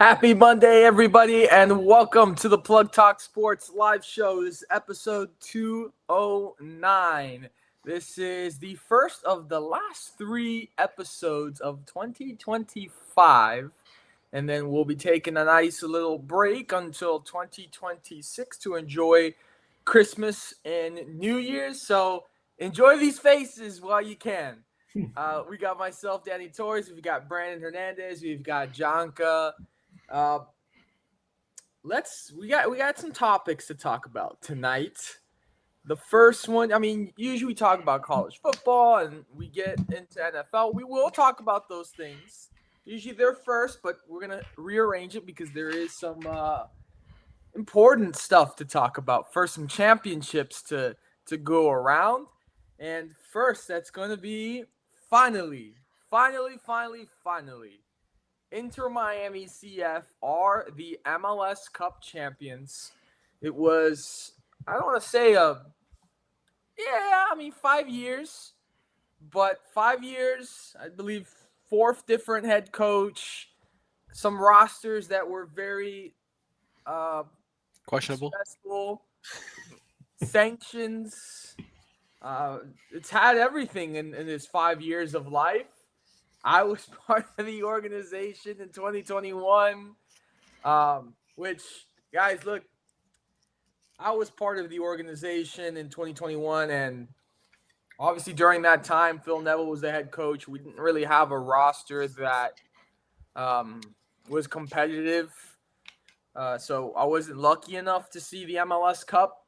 Happy Monday, everybody, and welcome to the Plug Talk Sports live show. This is episode 209. This is the first of the last 3 episodes of 2025, and then we'll be taking a nice little break until 2026 to enjoy Christmas and New Year's. So enjoy these faces while you can. We got myself, Danny Torres. We've got Brandon Hernandez. We've got Jonka. We got some topics to talk about tonight. The first one, usually we talk about college football and we get into NFL. We will talk about those things. Usually they're first, but we're gonna rearrange it because there is some important stuff to talk about. First, some championships to go around, and first, that's gonna be finally. Inter Miami CF are the MLS Cup champions. It was, I don't want to say 5 years, but 5 years, I believe 4th different head coach, some rosters that were very questionable, successful, sanctions. It's had everything in its 5 years of life. I was part of the organization in 2021, which, guys, look, I was part of the organization in 2021, and obviously during that time, Phil Neville was the head coach. We didn't really have a roster that was competitive, so I wasn't lucky enough to see the MLS Cup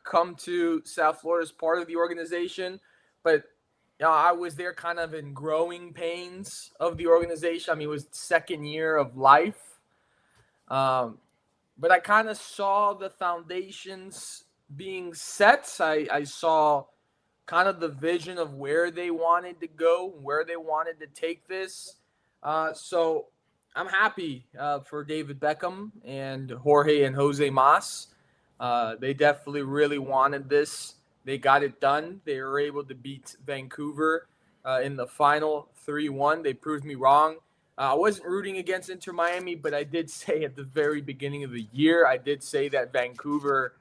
come to South Florida as part of the organization, but I was there kind of in growing pains of the organization. It was the second year of life. But I kind of saw the foundations being set. I saw kind of the vision of where they wanted to go, where they wanted to take this. So I'm happy for David Beckham and Jorge and Jose Mas. They definitely really wanted this. They got it done. They were able to beat Vancouver in the final 3-1. They proved me wrong. I wasn't rooting against Inter Miami, but I did say at the very beginning of the year, I did say that Vancouver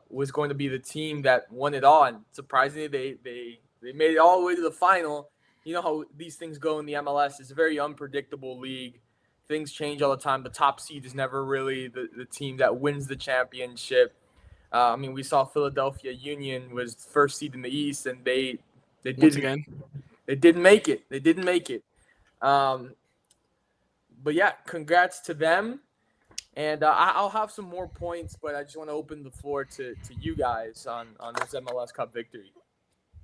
was going to be the team that won it all. And surprisingly, they made it all the way to the final. You know how these things go in the MLS. It's a very unpredictable league. Things change all the time. The top seed is never really the team that wins the championship. We saw Philadelphia Union was first seed in the East, and they didn't make it. They didn't make it. But yeah, congrats to them. And I'll have some more points, but I just want to open the floor to you guys on this MLS Cup victory.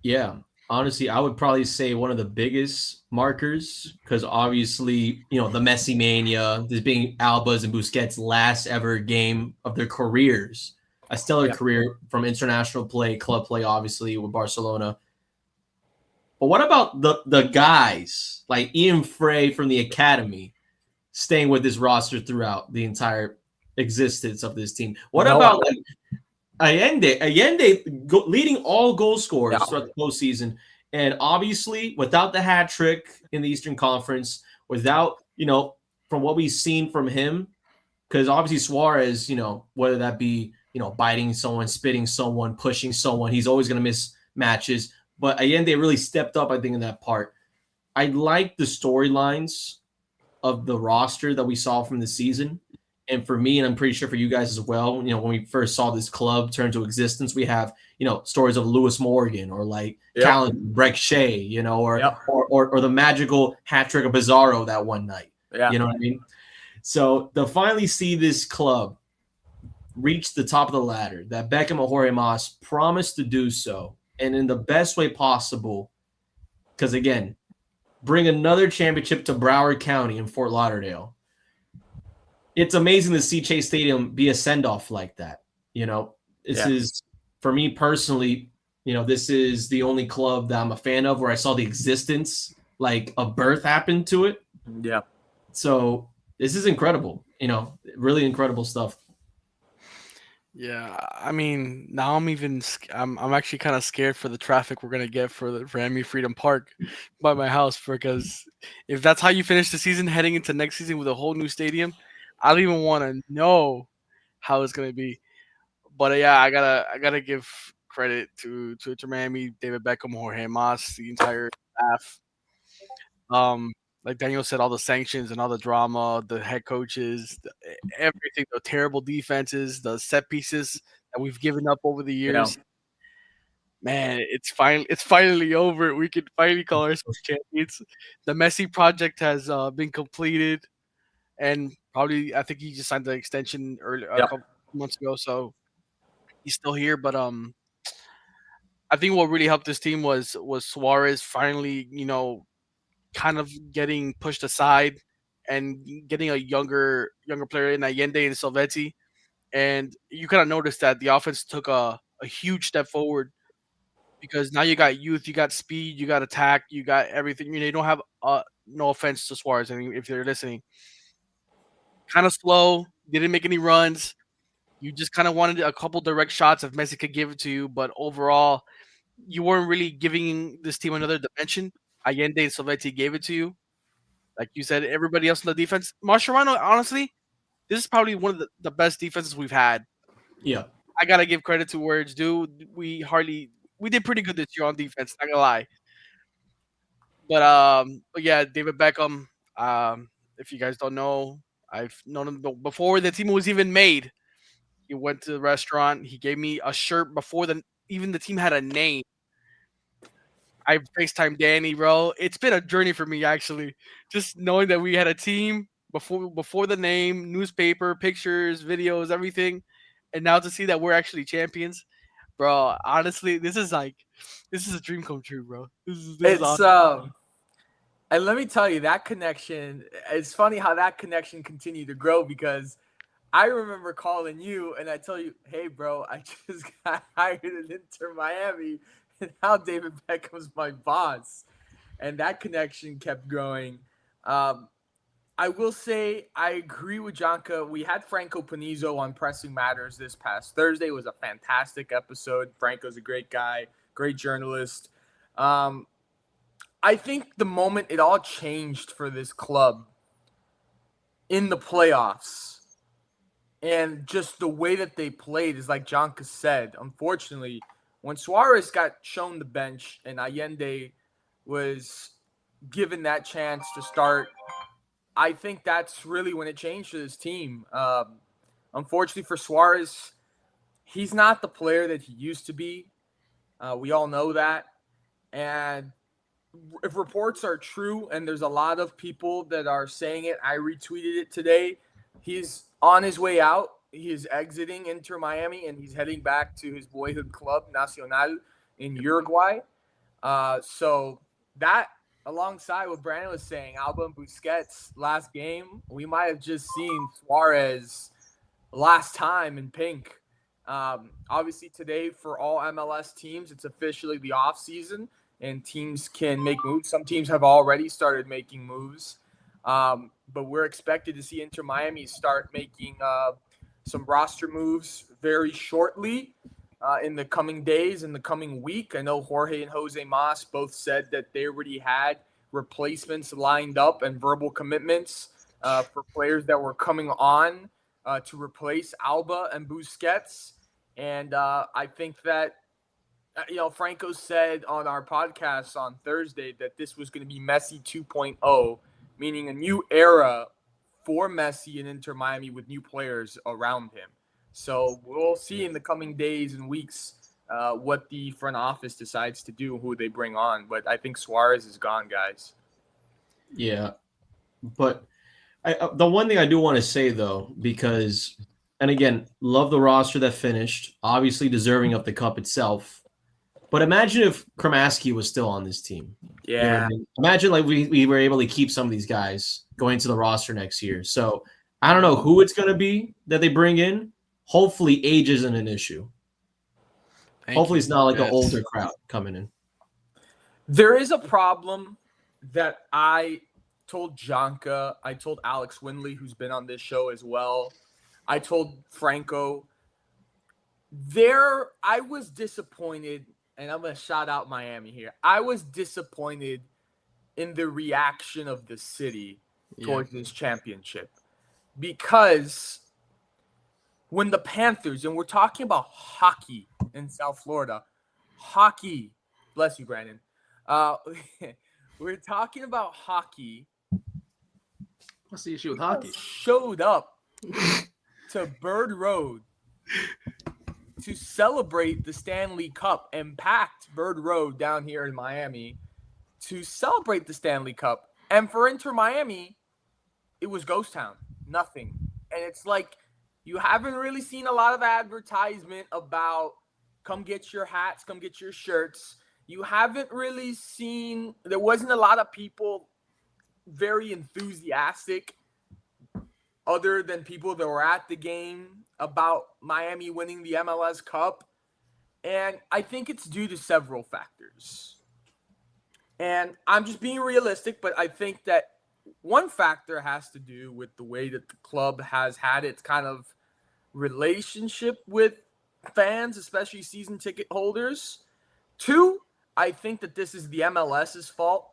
Yeah, honestly, I would probably say one of the biggest markers, because obviously, the Messi mania, this being Alba's and Busquets' last ever game of their careers. A stellar career from international play, club play, obviously, with Barcelona. But what about the guys like Ian Frey from the academy staying with this roster throughout the entire existence of this team? What about Allende leading all goal scorers throughout the postseason? And obviously, without the hat trick in the Eastern Conference, without, from what we've seen from him, because obviously Suarez, whether that be biting someone, spitting someone, pushing someone, he's always going to miss matches. But Allende really stepped up, I think, in that part. I like the storylines of the roster that we saw from the season. And for me, and I'm pretty sure for you guys as well, when we first saw this club turn to existence, we have, stories of Lewis Morgan or Callan Breck Shea, or the magical hat trick of Pizarro that one night. Yeah. You know what I mean? So to finally see this club reach the top of the ladder, that Beckham and Jorge Mas promised to do so, and in the best way possible, because again, bring another championship to Broward County in Fort Lauderdale. It's amazing to see Chase Stadium be a send-off like that. This is, for me personally, this is the only club that I'm a fan of where I saw the existence, a birth happen to it. Yeah. So this is incredible, really incredible stuff. Yeah, I mean, now I'm actually kind of scared for the traffic we're gonna get for the Miami Freedom Park by my house because if that's how you finish the season, heading into next season with a whole new stadium, I don't even want to know how it's gonna be. But yeah, I gotta give credit to Inter Miami, David Beckham, Jorge Mas, the entire staff. Um, like Daniel said, all the sanctions and all the drama, the head coaches, everything, the terrible defenses, the set pieces that we've given up over the Yeah. years. Man, it's finally over. We can finally call ourselves champions. The Messi project has been completed, and probably I think he just signed the extension early a Yep. couple months ago, so he's still here. But I think what really helped this team was Suarez finally, kind of getting pushed aside and getting a younger player in Allende and Salvetti. And you kind of noticed that the offense took a huge step forward because now you got youth, you got speed, you got attack, you got everything. You don't have no offense to Suarez, I mean, if you're listening, kind of slow, didn't make any runs. You just kind of wanted a couple direct shots if Messi could give it to you, but overall, you weren't really giving this team another dimension. Allende and Salvetti gave it to you. Like you said, everybody else in the defense. Mascherano, honestly, this is probably one of the best defenses we've had. Yeah. I gotta give credit to where it's due. We did pretty good this year on defense. Not gonna lie, but yeah, David Beckham. If you guys don't know, I've known him before the team was even made. He went to the restaurant. He gave me a shirt before even the team had a name. I FaceTime Danny, bro. It's been a journey for me actually. Just knowing that we had a team before the name, newspaper, pictures, videos, everything. And now to see that we're actually champions, bro. Honestly, this is a dream come true, bro. This is It's awesome. and let me tell you that connection. It's funny how that connection continued to grow because I remember calling you and I tell you, "Hey, bro, I just got hired at Inter Miami, and now David Beckham's my boss," and that connection kept growing. Um, I will say I agree with Jonka. We had Franco Panizo on Pressing Matters this past Thursday. It was a fantastic episode. Franco's a great guy, great journalist. Um, I think the moment it all changed for this club in the playoffs and just the way that they played is like Jonka said. Unfortunately, when Suarez got shown the bench and Allende was given that chance to start, I think that's really when it changed for this team. Unfortunately for Suarez, he's not the player that he used to be. We all know that. And if reports are true, and there's a lot of people that are saying it, I retweeted it today. He's on his way out. He is exiting Inter Miami, and he's heading back to his boyhood club, Nacional, in Uruguay. So that, alongside what Brandon was saying, Alba and Busquets last game, we might have just seen Suarez last time in pink. Obviously, today for all MLS teams, it's officially the off season, and teams can make moves. Some teams have already started making moves, but we're expected to see Inter Miami start making some roster moves very shortly. In the coming days, in the coming week. I know Jorge and Jose Mas both said that they already had replacements lined up and verbal commitments for players that were coming on to replace Alba and Busquets. And I think that, Franco said on our podcast on Thursday that this was going to be Messi 2.0, meaning a new era for Messi and Inter Miami with new players around him. So we'll see in the coming days and weeks what the front office decides to do, who they bring on. But I think Suarez is gone, guys. Yeah. But the one thing I do want to say though, because and again, love the roster that finished, obviously deserving of the cup itself. But imagine if Kramaski was still on this team. You know what I Yeah. mean? Imagine like we were able to keep some of these guys going to the roster next year. So I don't know who it's gonna be that they bring in. Hopefully age isn't an issue. Thank Hopefully you. it's not like an Yes. older crowd coming in. There is a problem that I told Janka, I told Alex Winley, who's been on this show as well. I told Franco. I was disappointed, and I'm gonna shout out Miami here. I was disappointed in the reaction of the city towards this championship because when the Panthers, and we're talking about hockey in South Florida, hockey, bless you, Brandon. Uh, we're talking about hockey. What's the issue with hockey? Showed up to Bird Road to celebrate the Stanley Cup and packed Bird Road down here in Miami to celebrate the Stanley Cup. And for Inter Miami, it was ghost town, nothing. And it's like you haven't really seen a lot of advertisement about come get your hats, come get your shirts. You haven't really seen, there wasn't a lot of people very enthusiastic other than people that were at the game about Miami winning the MLS Cup. And I think it's due to several factors. And I'm just being realistic, but I think that one factor has to do with the way that the club has had its kind of relationship with fans, especially season ticket holders. Two, I think that this is the MLS's fault.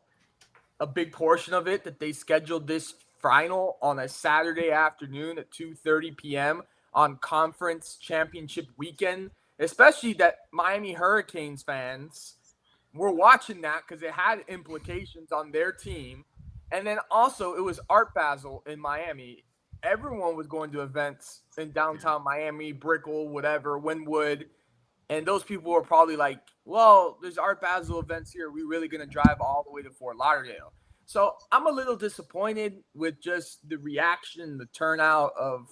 A big portion of it that they scheduled this final on a Saturday afternoon at 2:30 p.m. on conference championship weekend, especially that Miami Hurricanes fans were watching that because it had implications on their team. And then also it was Art Basel in Miami. Everyone was going to events in downtown Miami, Brickell, whatever, Wynwood. And those people were probably like, well, there's Art Basel events here. Are we really going to drive all the way to Fort Lauderdale? So I'm a little disappointed with just the reaction, the turnout of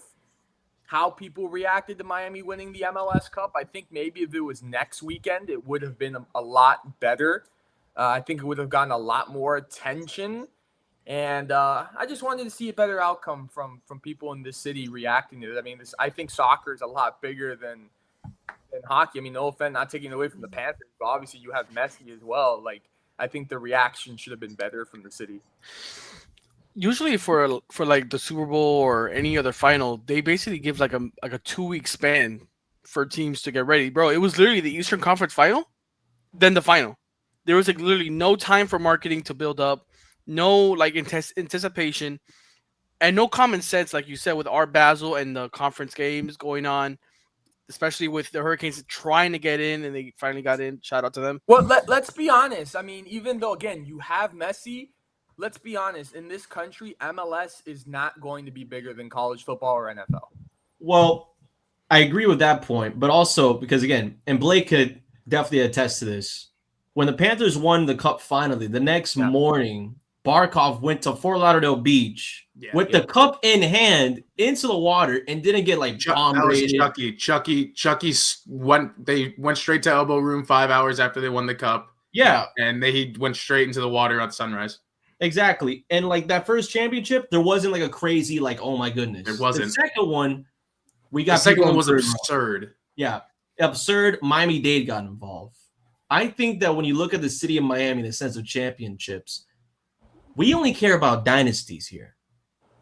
how people reacted to Miami winning the MLS Cup. I think maybe if it was next weekend, it would have been a lot better. I think it would have gotten a lot more attention. And I just wanted to see a better outcome from people in this city reacting to it. I mean, I think soccer is a lot bigger than hockey. I mean, no offense, not taking away from the Panthers, but obviously you have Messi as well. Like, I think the reaction should have been better from the city. Usually for like the Super Bowl or any other final, they basically give like a 2 week span for teams to get ready. Bro, it was literally the Eastern Conference final, then the final. There was like literally no time for marketing to build up, no like anticipation, and no common sense, like you said, with Art Basel and the conference games going on, especially with the Hurricanes trying to get in and they finally got in. Shout out to them. Well, let's be honest. I mean, even though, again, you have Messi, let's be honest. In this country, MLS is not going to be bigger than college football or NFL. Well, I agree with that point, but also because, again, and Blake could definitely attest to this, when the Panthers won the Cup finally, the next morning, Barkov went to Fort Lauderdale Beach with the cup in hand into the water and didn't get like bomb rated. Chucky went straight to elbow room 5 hours after they won the cup. Yeah. And he went straight into the water at sunrise. Exactly. And like that first championship, there wasn't like a crazy, like, oh my goodness. It wasn't. The second one, the second one was absurd. Yeah. Absurd. Miami-Dade got involved. I think that when you look at the city of Miami in the sense of championships, we only care about dynasties here.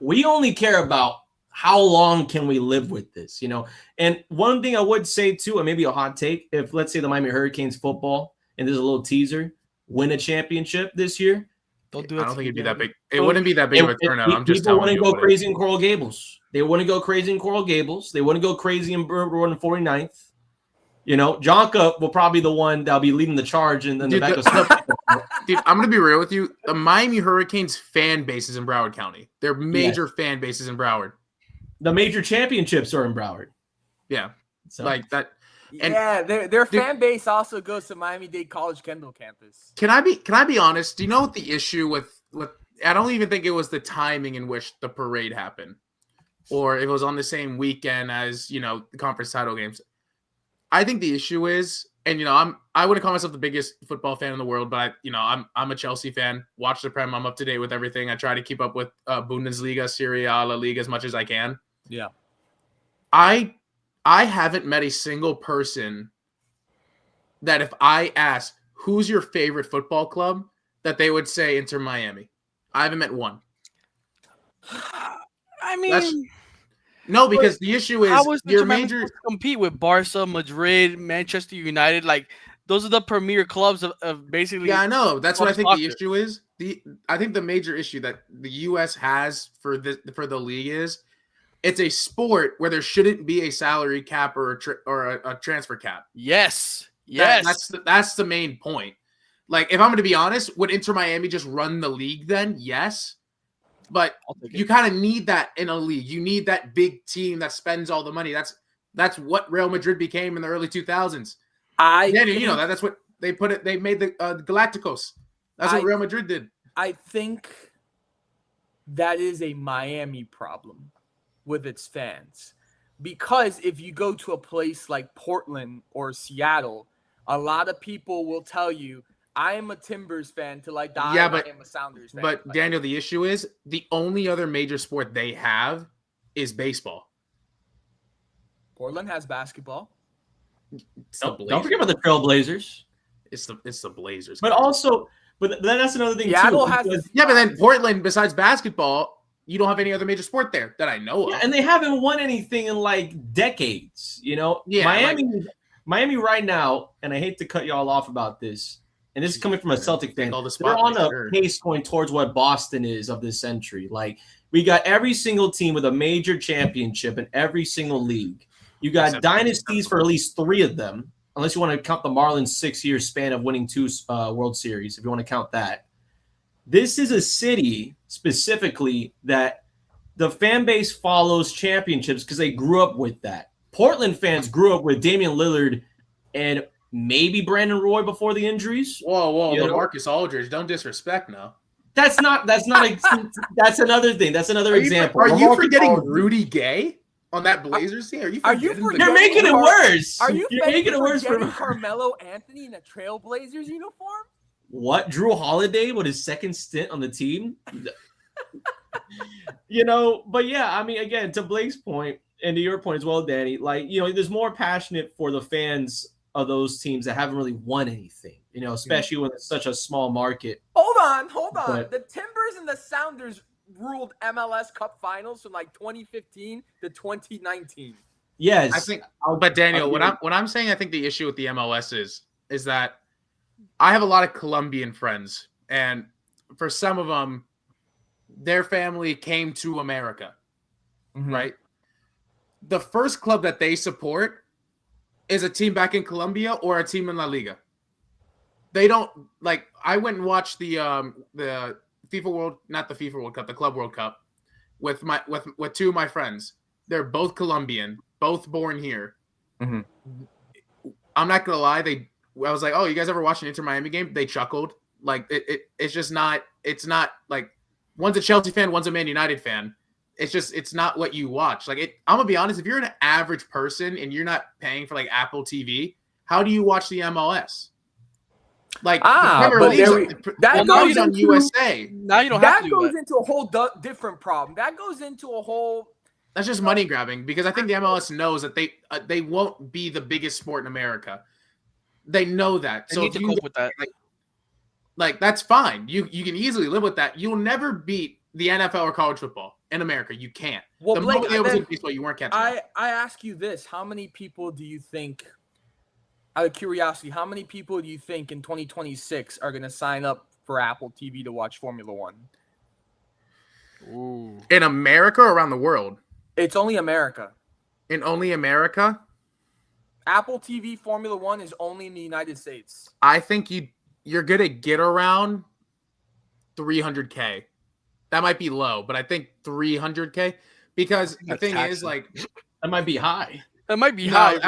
We only care about how long can we live with this, you know? And one thing I would say too, and maybe a hot take, if let's say the Miami Hurricanes football, and there's a little teaser, win a championship this year. Don't do it. I don't think it'd be that big. It wouldn't be that big of a turnout. I'm just people telling you. People wouldn't go crazy in Coral Gables. They wouldn't go crazy in Coral Gables. They wouldn't go crazy in Road and 49th. You know, Jonka will probably be the one that'll be leading the charge and then the back of Dude, I'm gonna be real with you. The Miami Hurricanes fan base is in Broward County. Their major fan base is in Broward. The major championships are in Broward. Yeah, so. Like that. And yeah, their fan base also goes to Miami-Dade College Kendall campus. Can I be honest? Do you know what the issue with? I don't even think it was the timing in which the parade happened, or if it was on the same weekend as the conference title games. I think the issue is, and I wouldn't call myself the biggest football fan in the world, but I'm a Chelsea fan. Watch the Prem. I'm up to date with everything. I try to keep up with Bundesliga, Serie A, La Liga as much as I can. Yeah. I haven't met a single person that if I ask who's your favorite football club, that they would say Inter Miami. I haven't met one. I mean, No, because the issue is How is your Inter Miami major. supposed to compete with Barca, Madrid, Manchester United? Like those are the premier clubs of basically. Yeah, I know. That's what I think soccer. the issue is. I think the major issue that the U.S. has for the league is it's a sport where there shouldn't be a salary cap or a transfer cap. Yes. Yes. That's the main point. Like, if I'm going to be honest, would Inter Miami just run the league then? Yes. But you kind of need that in a league. You need that big team that spends all the money. That's what Real Madrid became in the early 2000s. You know that's what they put it. They made the Galacticos. That's what Real Madrid did. I think that is a Miami problem with its fans, because if you go to a place like Portland or Seattle, a lot of people will tell you, I am a Timbers fan till I die. Yeah, but I am a Sounders fan. But Daniel, the issue is the only other major sport they have is baseball. Portland has basketball. Don't forget about the Trailblazers. It's the Blazers. But also, but then that's another thing Seattle too. has but then Portland, besides basketball, you don't have any other major sport there that I know of. And they haven't won anything in like decades. You know, Miami right now, and I hate to cut y'all off about this, and this is coming from a Celtic fan. They're on a pace going towards what Boston is of this century. Like, we got every single team with a major championship in every single league. You got dynasties for at least 3 of them, unless you want to count the Marlins 6-year span of winning 2 World Series, if you want to count that. This is a city specifically that the fan base follows championships because they grew up with that. Portland fans grew up with Damian Lillard and maybe Brandon Roy before the injuries. Whoa, LaMarcus Aldridge, don't disrespect now. That's another thing. That's another example. Are you forgetting Rudy Gay on that Blazers team? You're making it worse. You're making it worse for Carmelo Anthony in a Trailblazers uniform? What? Drew Holiday with his second stint on the team? But yeah, I mean, again, to Blake's point and to your point as well, Danny, like, there's more passionate for the fans of those teams that haven't really won anything, especially when it's such a small market. Hold on. The Timbers and the Sounders ruled MLS Cup Finals from like 2015 to 2019. Yes, I think. But Daniel, what I'm saying, I think the issue with the MLS is that I have a lot of Colombian friends, and for some of them, their family came to America, right? The first club that they support is a team back in Colombia or a team in La Liga. They don't like. I went and watched the Club World Cup with 2 of my friends. They're both Colombian, both born here. Mm-hmm. I'm not gonna lie. I was like, "Oh, you guys ever watch an Inter Miami game?" They chuckled. Like it's just not. It's not like one's a Chelsea fan, one's a Man United fan. It's not what you watch. Like I'm gonna be honest. If you're an average person and you're not paying for like Apple TV, how do you watch the MLS? Like that goes on USA. Now you don't have to. That goes into a whole different problem. That goes into a whole. That's just money grabbing, because I think the MLS knows that they won't be the biggest sport in America. They know that. They need to cope with that. Like that's fine. You can easily live with that. You'll never beat the NFL or college football in America. You can't. Well, Blake, baseball, you weren't catching. I ask you this: how many people do you think? Out of curiosity, how many people do you think in 2026 are going to sign up for Apple TV to watch Formula One? Ooh. In America or around the world? It's only America. In only America? Apple TV Formula One is only in the United States. I think you're going to get around 300K. That might be low, but I think 300K, because the thing is, like, that might be high. That might be high.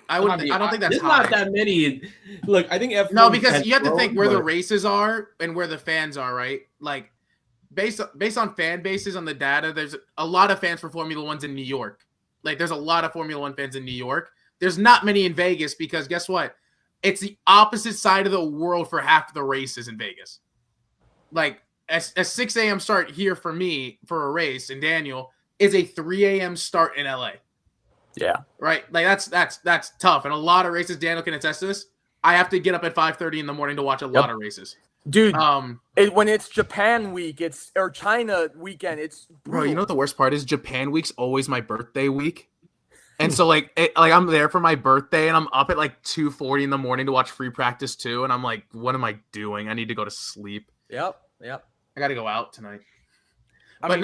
I don't think that's There's high. not that many. Look, I think no, because you have to think where the races are and where the fans are, right? Like based on fan bases on the data, there's a lot of fans for Formula One's in New York. Like there's a lot of Formula One fans in New York. There's not many in Vegas, because guess what? It's the opposite side of the world for half of the races in Vegas. Like a 6 a.m. start here for me for a race, and Daniel is a 3 a.m. start in LA. Yeah. Right. Like that's tough. And a lot of races, Daniel can attest to this. I have to get up at 5:30 in the morning to watch a lot of races. Dude, when it's Japan week, or China weekend, it's brutal. Bro, you know what the worst part is? Japan week's always my birthday week. And so like I'm there for my birthday and I'm up at like 2:40 in the morning to watch free practice 2 and I'm like, what am I doing? I need to go to sleep. Yep. I got to go out tonight. But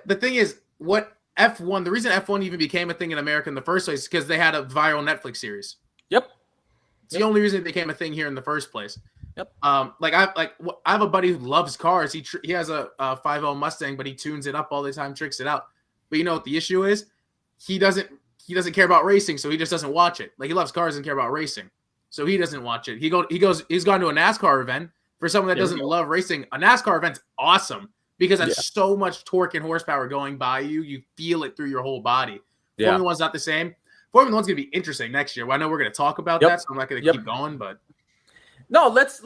the thing is, what F1, the reason F1 even became a thing in America in the first place is because they had a viral Netflix series. Yep. It's the only reason it became a thing here in the first place. Yep. I have a buddy who loves cars. He has a 5.0 Mustang, but he tunes it up all the time, tricks it out. But you know what the issue is? He doesn't care about racing, so he just doesn't watch it. Like, he loves cars and care about racing, so he doesn't watch it. He's gone to a NASCAR event. For someone that doesn't love racing, a NASCAR event's awesome because that's so much torque and horsepower going by you. You feel it through your whole body. Yeah. Formula One's not the same. Formula One's gonna be interesting next year. Well, I know we're gonna talk about that, so I'm not gonna keep going. But no, let's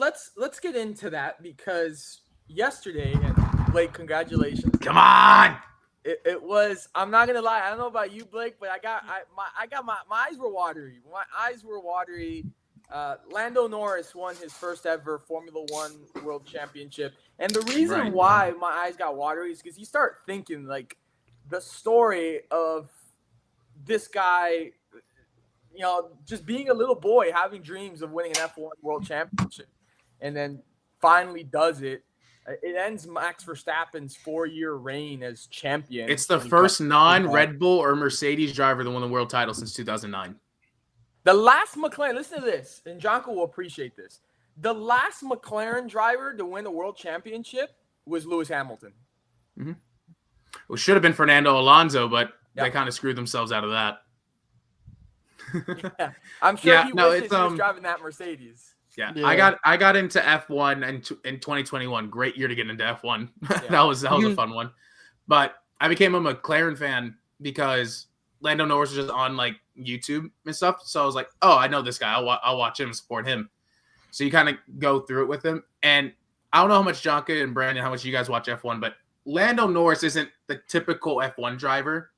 get into that because yesterday, and Blake, congratulations. Come on. It was. I'm not gonna lie. I don't know about you, Blake, but my eyes were watery. My eyes were watery. Lando Norris won his first ever Formula One World Championship, and the reason why my eyes got watery is because you start thinking like the story of this guy, you know, just being a little boy having dreams of winning an F1 World Championship, and then finally does it. It ends Max Verstappen's 4-year reign as champion. It's the first non-Red Bull or Mercedes driver to win the world title since 2009. The last McLaren, listen to this, and Jonko will appreciate this. The last McLaren driver to win a world championship was Lewis Hamilton. Mm-hmm. Well, should have been Fernando Alonso, but they kind of screwed themselves out of that. Yeah. I'm sure he wishes he was driving that Mercedes. Yeah. I got into F1 in 2021. Great year to get into F1. that was a fun one. But I became a McLaren fan because Lando Norris was just on like YouTube and stuff. So I was like, oh, I know this guy. I'll watch him and support him. So you kind of go through it with him. And I don't know how much Jonka and Brandon, how much you guys watch F1, but Lando Norris isn't the typical F1 driver.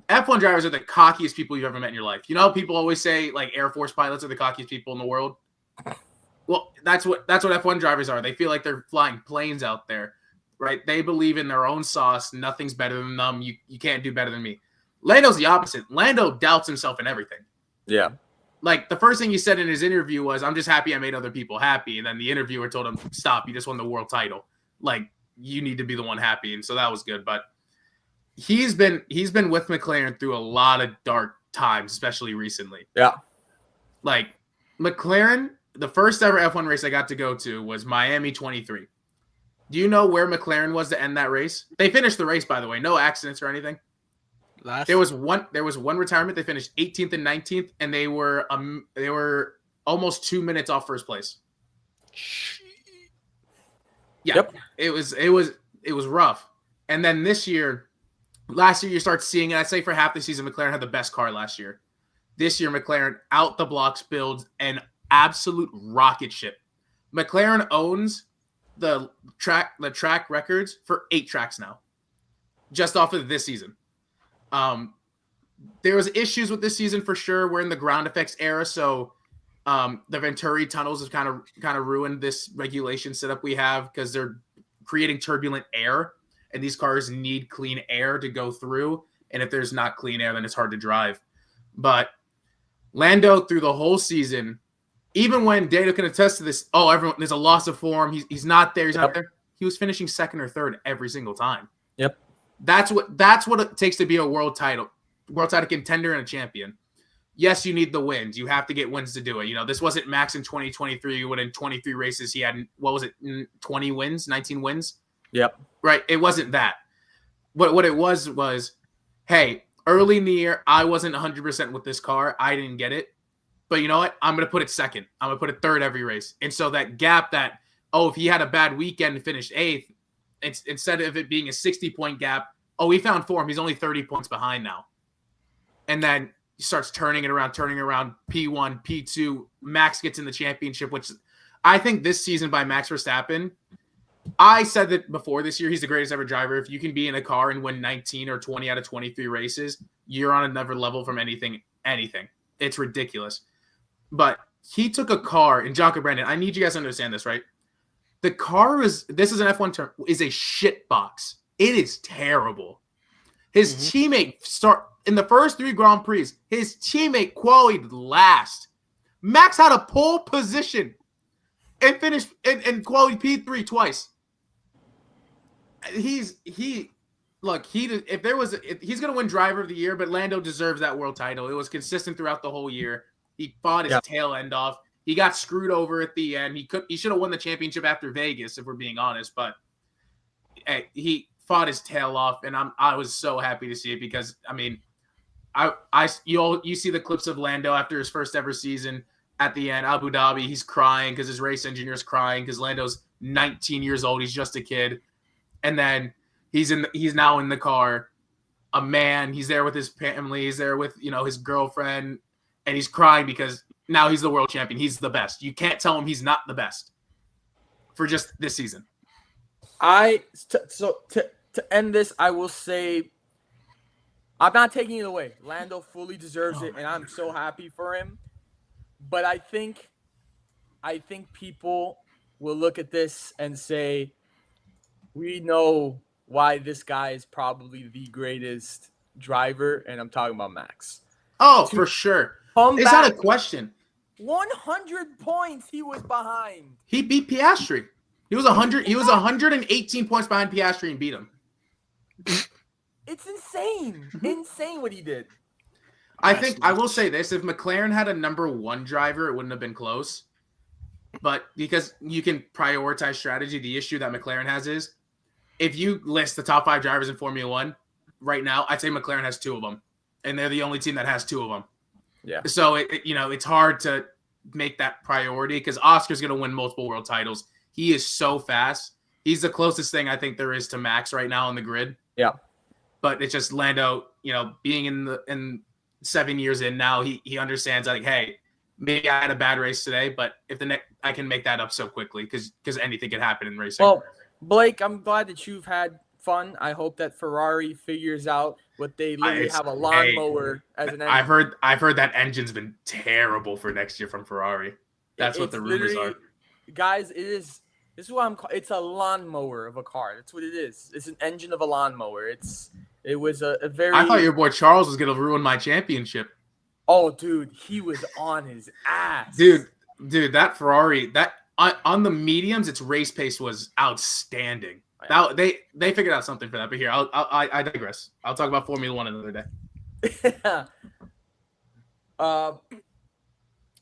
F1 drivers are the cockiest people you've ever met in your life. You know how people always say like Air Force pilots are the cockiest people in the world? Well, that's what F1 drivers are. They feel like they're flying planes out there, right? They believe in their own sauce. Nothing's better than them. You can't do better than me. Lando's the opposite. Lando doubts himself in everything. Yeah. Like, the first thing he said in his interview was, I'm just happy I made other people happy. And then the interviewer told him, stop, you just won the world title. Like, you need to be the one happy. And so that was good. But he's been with McLaren through a lot of dark times, especially recently. Yeah. Like, McLaren, the first ever F1 race I got to go to was Miami 23. Do you know where McLaren was to end that race? They finished the race, by the way. No accidents or anything. There was one retirement. They finished 18th and 19th, and they were almost 2 minutes off first place. Yeah, yep. It was rough. And then last year you start seeing it. I'd say for half the season, McLaren had the best car last year. This year, McLaren out the blocks builds an absolute rocket ship. McLaren owns the track records for 8 tracks now, just off of this season. There was issues with this season for sure. We're in the ground effects era, so the Venturi tunnels have kind of ruined this regulation setup we have because they're creating turbulent air, and these cars need clean air to go through. And if there's not clean air, then it's hard to drive. But Lando, through the whole season, even when Data can attest to this, there's a loss of form. He's not there. He's not there. He was finishing second or third every single time. Yep. That's what it takes to be a world title contender and a champion. Yes, you need the wins. You have to get wins to do it. You know, this wasn't Max in 2023 when in 23 races he had, 20 wins, 19 wins? Yep. Right. It wasn't that. What it was, hey, early in the year, I wasn't 100% with this car. I didn't get it. But you know what? I'm going to put it second. I'm going to put it third every race. And so that gap if he had a bad weekend and finished 8th, instead of it being a 60-point gap, he found form. He's only 30 points behind now. And then he starts turning around, P1, P2. Max gets in the championship, which I think this season by Max Verstappen, I said that before this year, he's the greatest ever driver. If you can be in a car and win 19 or 20 out of 23 races, you're on another level from anything. It's ridiculous. But he took a car, and Jonka Brandon, I need you guys to understand this, right? The car this is an F1 term, is a shit box. It is terrible. His teammate in the first 3 Grand Prix, his teammate qualified last. Max had a pole position and finished and qualified P3 twice. If he's gonna win driver of the year, but Lando deserves that world title. It was consistent throughout the whole year. He fought his tail end off. He got screwed over at the end. He should have won the championship after Vegas, if we're being honest, but he fought his tail off, and I was so happy to see it because I mean, you see the clips of Lando after his first ever season at the end, Abu Dhabi. He's crying because his race engineer is crying because Lando's 19 years old. He's just a kid, and then he's now in the car, a man. He's there with his family. He's there with his girlfriend, and he's crying because now he's the world champion. He's the best. You can't tell him he's not the best for just this season. To end this, I will say I'm not taking it away. Lando fully deserves it, and I'm so happy for him. But I think people will look at this and say, we know why this guy is probably the greatest driver, and I'm talking about Max. Oh, for sure. It's not a question. 100 points he was behind. He beat Piastri. He was 100. He was 118 points behind Piastri and beat him. It's insane. Insane what he did. I think I will say this: if McLaren had a number 1 driver, it wouldn't have been close. But because you can prioritize strategy, the issue that McLaren has is if you list the top 5 drivers in Formula 1 right now, I'd say McLaren has 2 of them, and they're the only team that has 2 of them. Yeah. So it's hard to make that priority because Oscar's going to win multiple world titles. He is so fast. He's the closest thing I think there is to Max right now on the grid. Yeah. But it's just Lando, being in 7 years in now, he understands like, hey, maybe I had a bad race today, but if I can make that up so quickly because anything can happen in racing. Well, Blake, I'm glad that you've had fun. I hope that Ferrari figures out what they literally have a lawnmower as an engine. I've heard that engine's been terrible for next year from Ferrari. That's what the rumors are. Guys, this is what it's a lawnmower of a car. That's what it is. It's an engine of a lawnmower. It was a very. I thought your boy Charles was gonna ruin my championship. Oh, dude, he was on his ass. Dude, that Ferrari, on the mediums, its race pace was outstanding. Now they figured out something for that. But here, I digress. I'll talk about Formula 1 another day.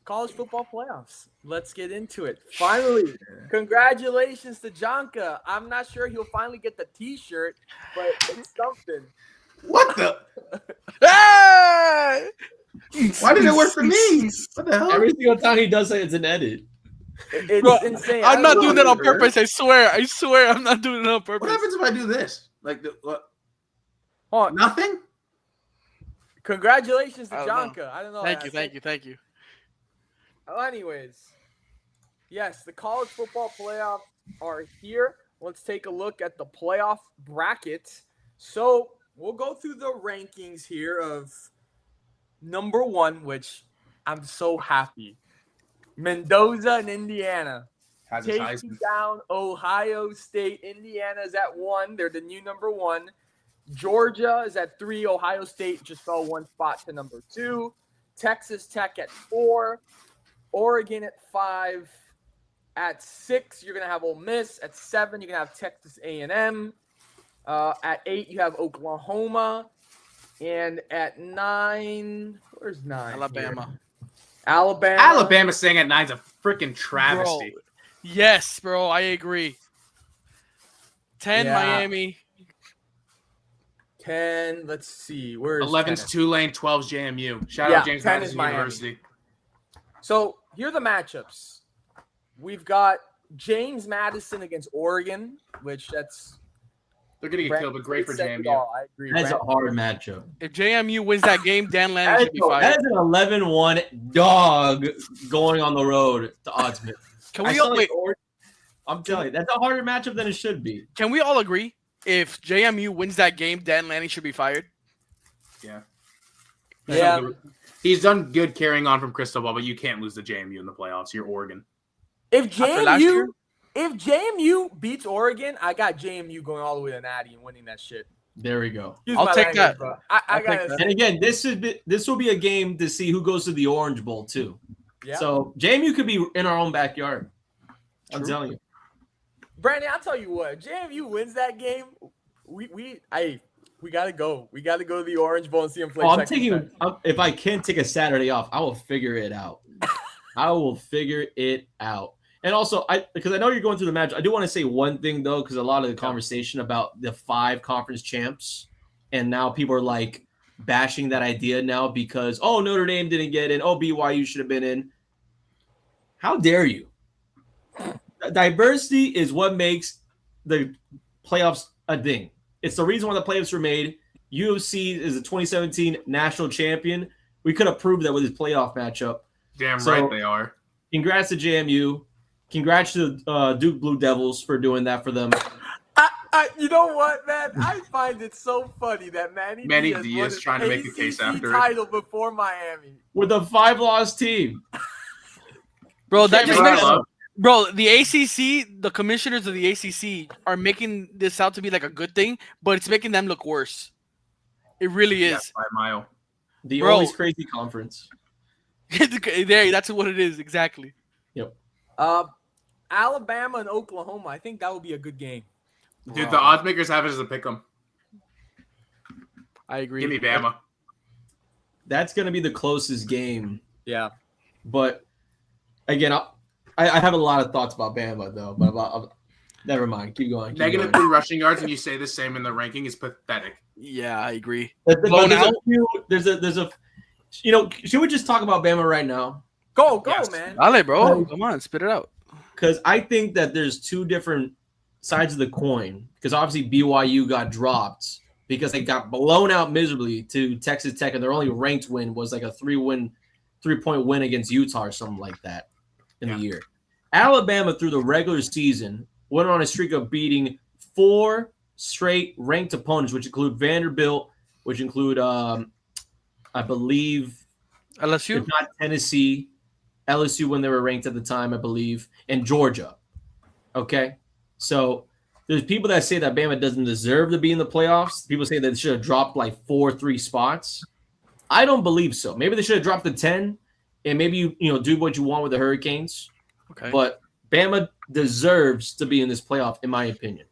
College football playoffs. Let's get into it. Finally, congratulations to Jonka. I'm not sure he'll finally get the T-shirt, but it's something. What the? Hey! Why did it work for me? What the hell? Every single time he does it, it's an edit. It's Bro, insane. I'm not doing that on purpose. I swear I'm not doing it on purpose. What happens if I do this? Like what? Hold on. Nothing? Congratulations to Jonka. I don't know. Thank you. Well, anyways, yes, the college football playoffs are here. Let's take a look at the playoff bracket. So we'll go through the rankings here of number 1, which I'm so happy. Mendoza and Indiana taking down Ohio State. Indiana's at 1. They're the new number 1. Georgia is at 3. Ohio State just fell 1 spot to number 2. Texas Tech at 4. Oregon at 5. At 6, you're going to have Ole Miss. At 7, you're going to have Texas A&M. At 8, you have Oklahoma. And at 9, where's 9? Alabama. Here? Alabama. Alabama staying at 9 is a freaking travesty. Bro. Yes, bro, I agree. 10, Miami. 10, let's see. Where's 11's 10? Tulane, 12's JMU. Shout out James Madison University. So here are the matchups. We've got James Madison against Oregon, which they're going to get killed, but great for JMU. I agree. That's a hard matchup. If JMU wins that game, Dan Lanning should be fired. That is an 11-1 dog going on the road to Oddsman. Can we all wait? I'm telling you, that's a harder matchup than it should be. Can we all agree? If JMU wins that game, Dan Lanning should be fired. Yeah. Yeah. He's done good carrying on from Cristobal, but you can't lose to JMU in the playoffs. You're Oregon. If After last year? JMU beats Oregon, I got JMU going all the way to Natty and winning that shit. There we go. Excuse I'll my take language, that. bro. I'll I take got that. And again, this will be a game to see who goes to the Orange Bowl too. Yeah. So JMU could be in our own backyard. I'm True. telling you. Brandon, I'll tell you what. If JMU wins that game, we gotta go. We gotta go to the Orange Bowl and see them play. I'm taking. If I can take a Saturday off, I will figure it out. I will figure it out. And also, because I know you're going through the match, I do want to say one thing though, because a lot of the conversation about the 5 conference champs, and now people are like bashing that idea now because Notre Dame didn't get in, BYU should have been in. How dare you? Diversity is what makes the playoffs a thing. It's the reason why the playoffs were made. UFC is a 2017 national champion. We could have proved that with his playoff matchup. Damn right they are. Congrats to JMU. Congrats to Duke Blue Devils for doing that for them. You know what, man? I find it so funny that Manny Diaz trying to make the case after title before Miami. With a 5-loss team. Bro, that just makes Bro, Bro, the ACC, the commissioners of the ACC are making this out to be like a good thing, but it's making them look worse. It really is. by a mile. The Bro. always crazy conference. There, that's what it is, exactly. Yep. Alabama and Oklahoma. I think that would be a good game. Dude, the odds makers have it as a pick 'em. I agree. Give me Bama. That's going to be the closest game. Yeah. But, again, I have a lot of thoughts about Bama, though. But never mind. Keep going. Negative 3 rushing yards, and you say the same in the ranking is pathetic. Yeah, I agree. But Blown there's out? there's a should we just talk about Bama right now? Go, Yes. man. Dale, bro. Come on, spit it out. Because I think that there's 2 different sides of the coin. Because obviously BYU got dropped because they got blown out miserably to Texas Tech, and their only ranked win was like a 3-point win against Utah or something like that in the year. Alabama, through the regular season, went on a streak of beating 4 straight ranked opponents, which include Vanderbilt, which include, I believe, LSU? if not Tennessee, LSU when they were ranked at the time, I believe, and Georgia. Okay? So there's people that say that Bama doesn't deserve to be in the playoffs. People say that they should have dropped like 4-3 spots. I don't believe so. Maybe they should have dropped to 10, and maybe you do what you want with the Hurricanes. Okay. But Bama deserves to be in this playoff, in my opinion.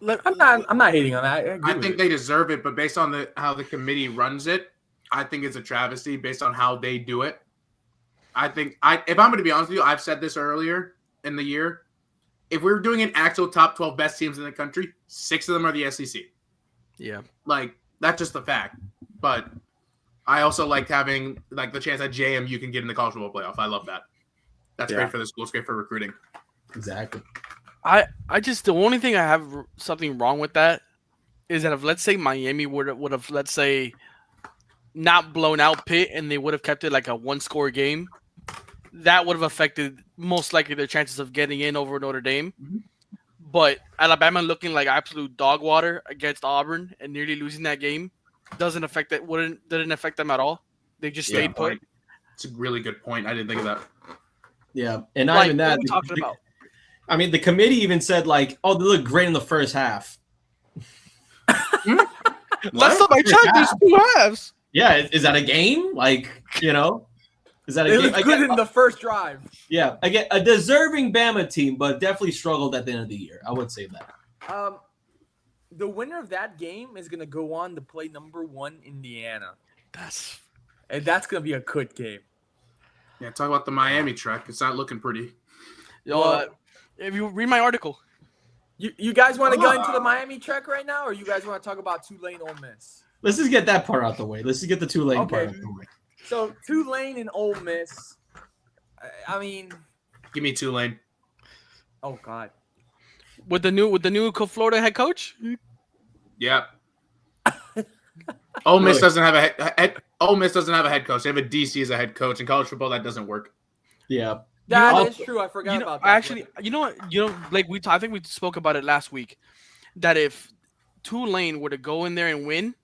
I'm not hating on that. I think they deserve it, but based on how the committee runs it, I think it's a travesty based on how they do it. I think if I'm going to be honest with you, I've said this earlier in the year. If we're doing an actual top 12 best teams in the country, 6 of them are the SEC. Yeah. Like, that's just the fact. But I also like having like the chance that JMU can get in the college football playoff. I love that. That's great for the school. It's great for recruiting. Exactly. I just the only thing I have something wrong with that is that if let's say Miami would have let's say not blown out Pitt and they would have kept it like a 1-score game, that would have affected most likely their chances of getting in over Notre Dame. Mm-hmm. But Alabama looking like absolute dog water against Auburn and nearly losing that game didn't affect them at all. They just stayed put. It's a really good point. I didn't think of that. Yeah, and not Like, even what that. are we talking about? I mean, the committee even said like, "Oh, they look great in the first half." Last time I checked, there's 2 halves. Yeah, is that a game? Like, is that a They game? look good in the first drive. Yeah, again, a deserving Bama team, but definitely struggled at the end of the year. I would say that. The winner of that game is gonna go on to play number 1 Indiana, and that's gonna be a good game. Yeah, talk about the Miami trek. It's not looking pretty. If you read my article, You guys want to go into the Miami Trek right now, or you guys want to talk about Tulane Ole Miss? Let's just get that part out the way. Let's just get the Tulane part Okay. out the way. So Tulane and Ole Miss. I mean, Give me Tulane. oh god. with the new Florida head coach, Yeah. Ole Miss doesn't have Ole Miss doesn't have a head coach. They have a DC as a head coach. In college football, that doesn't work. Yeah. That is true. I forgot about that. Actually, you know what? Blake, I think we spoke about it last week. That if Tulane were to go in there and win,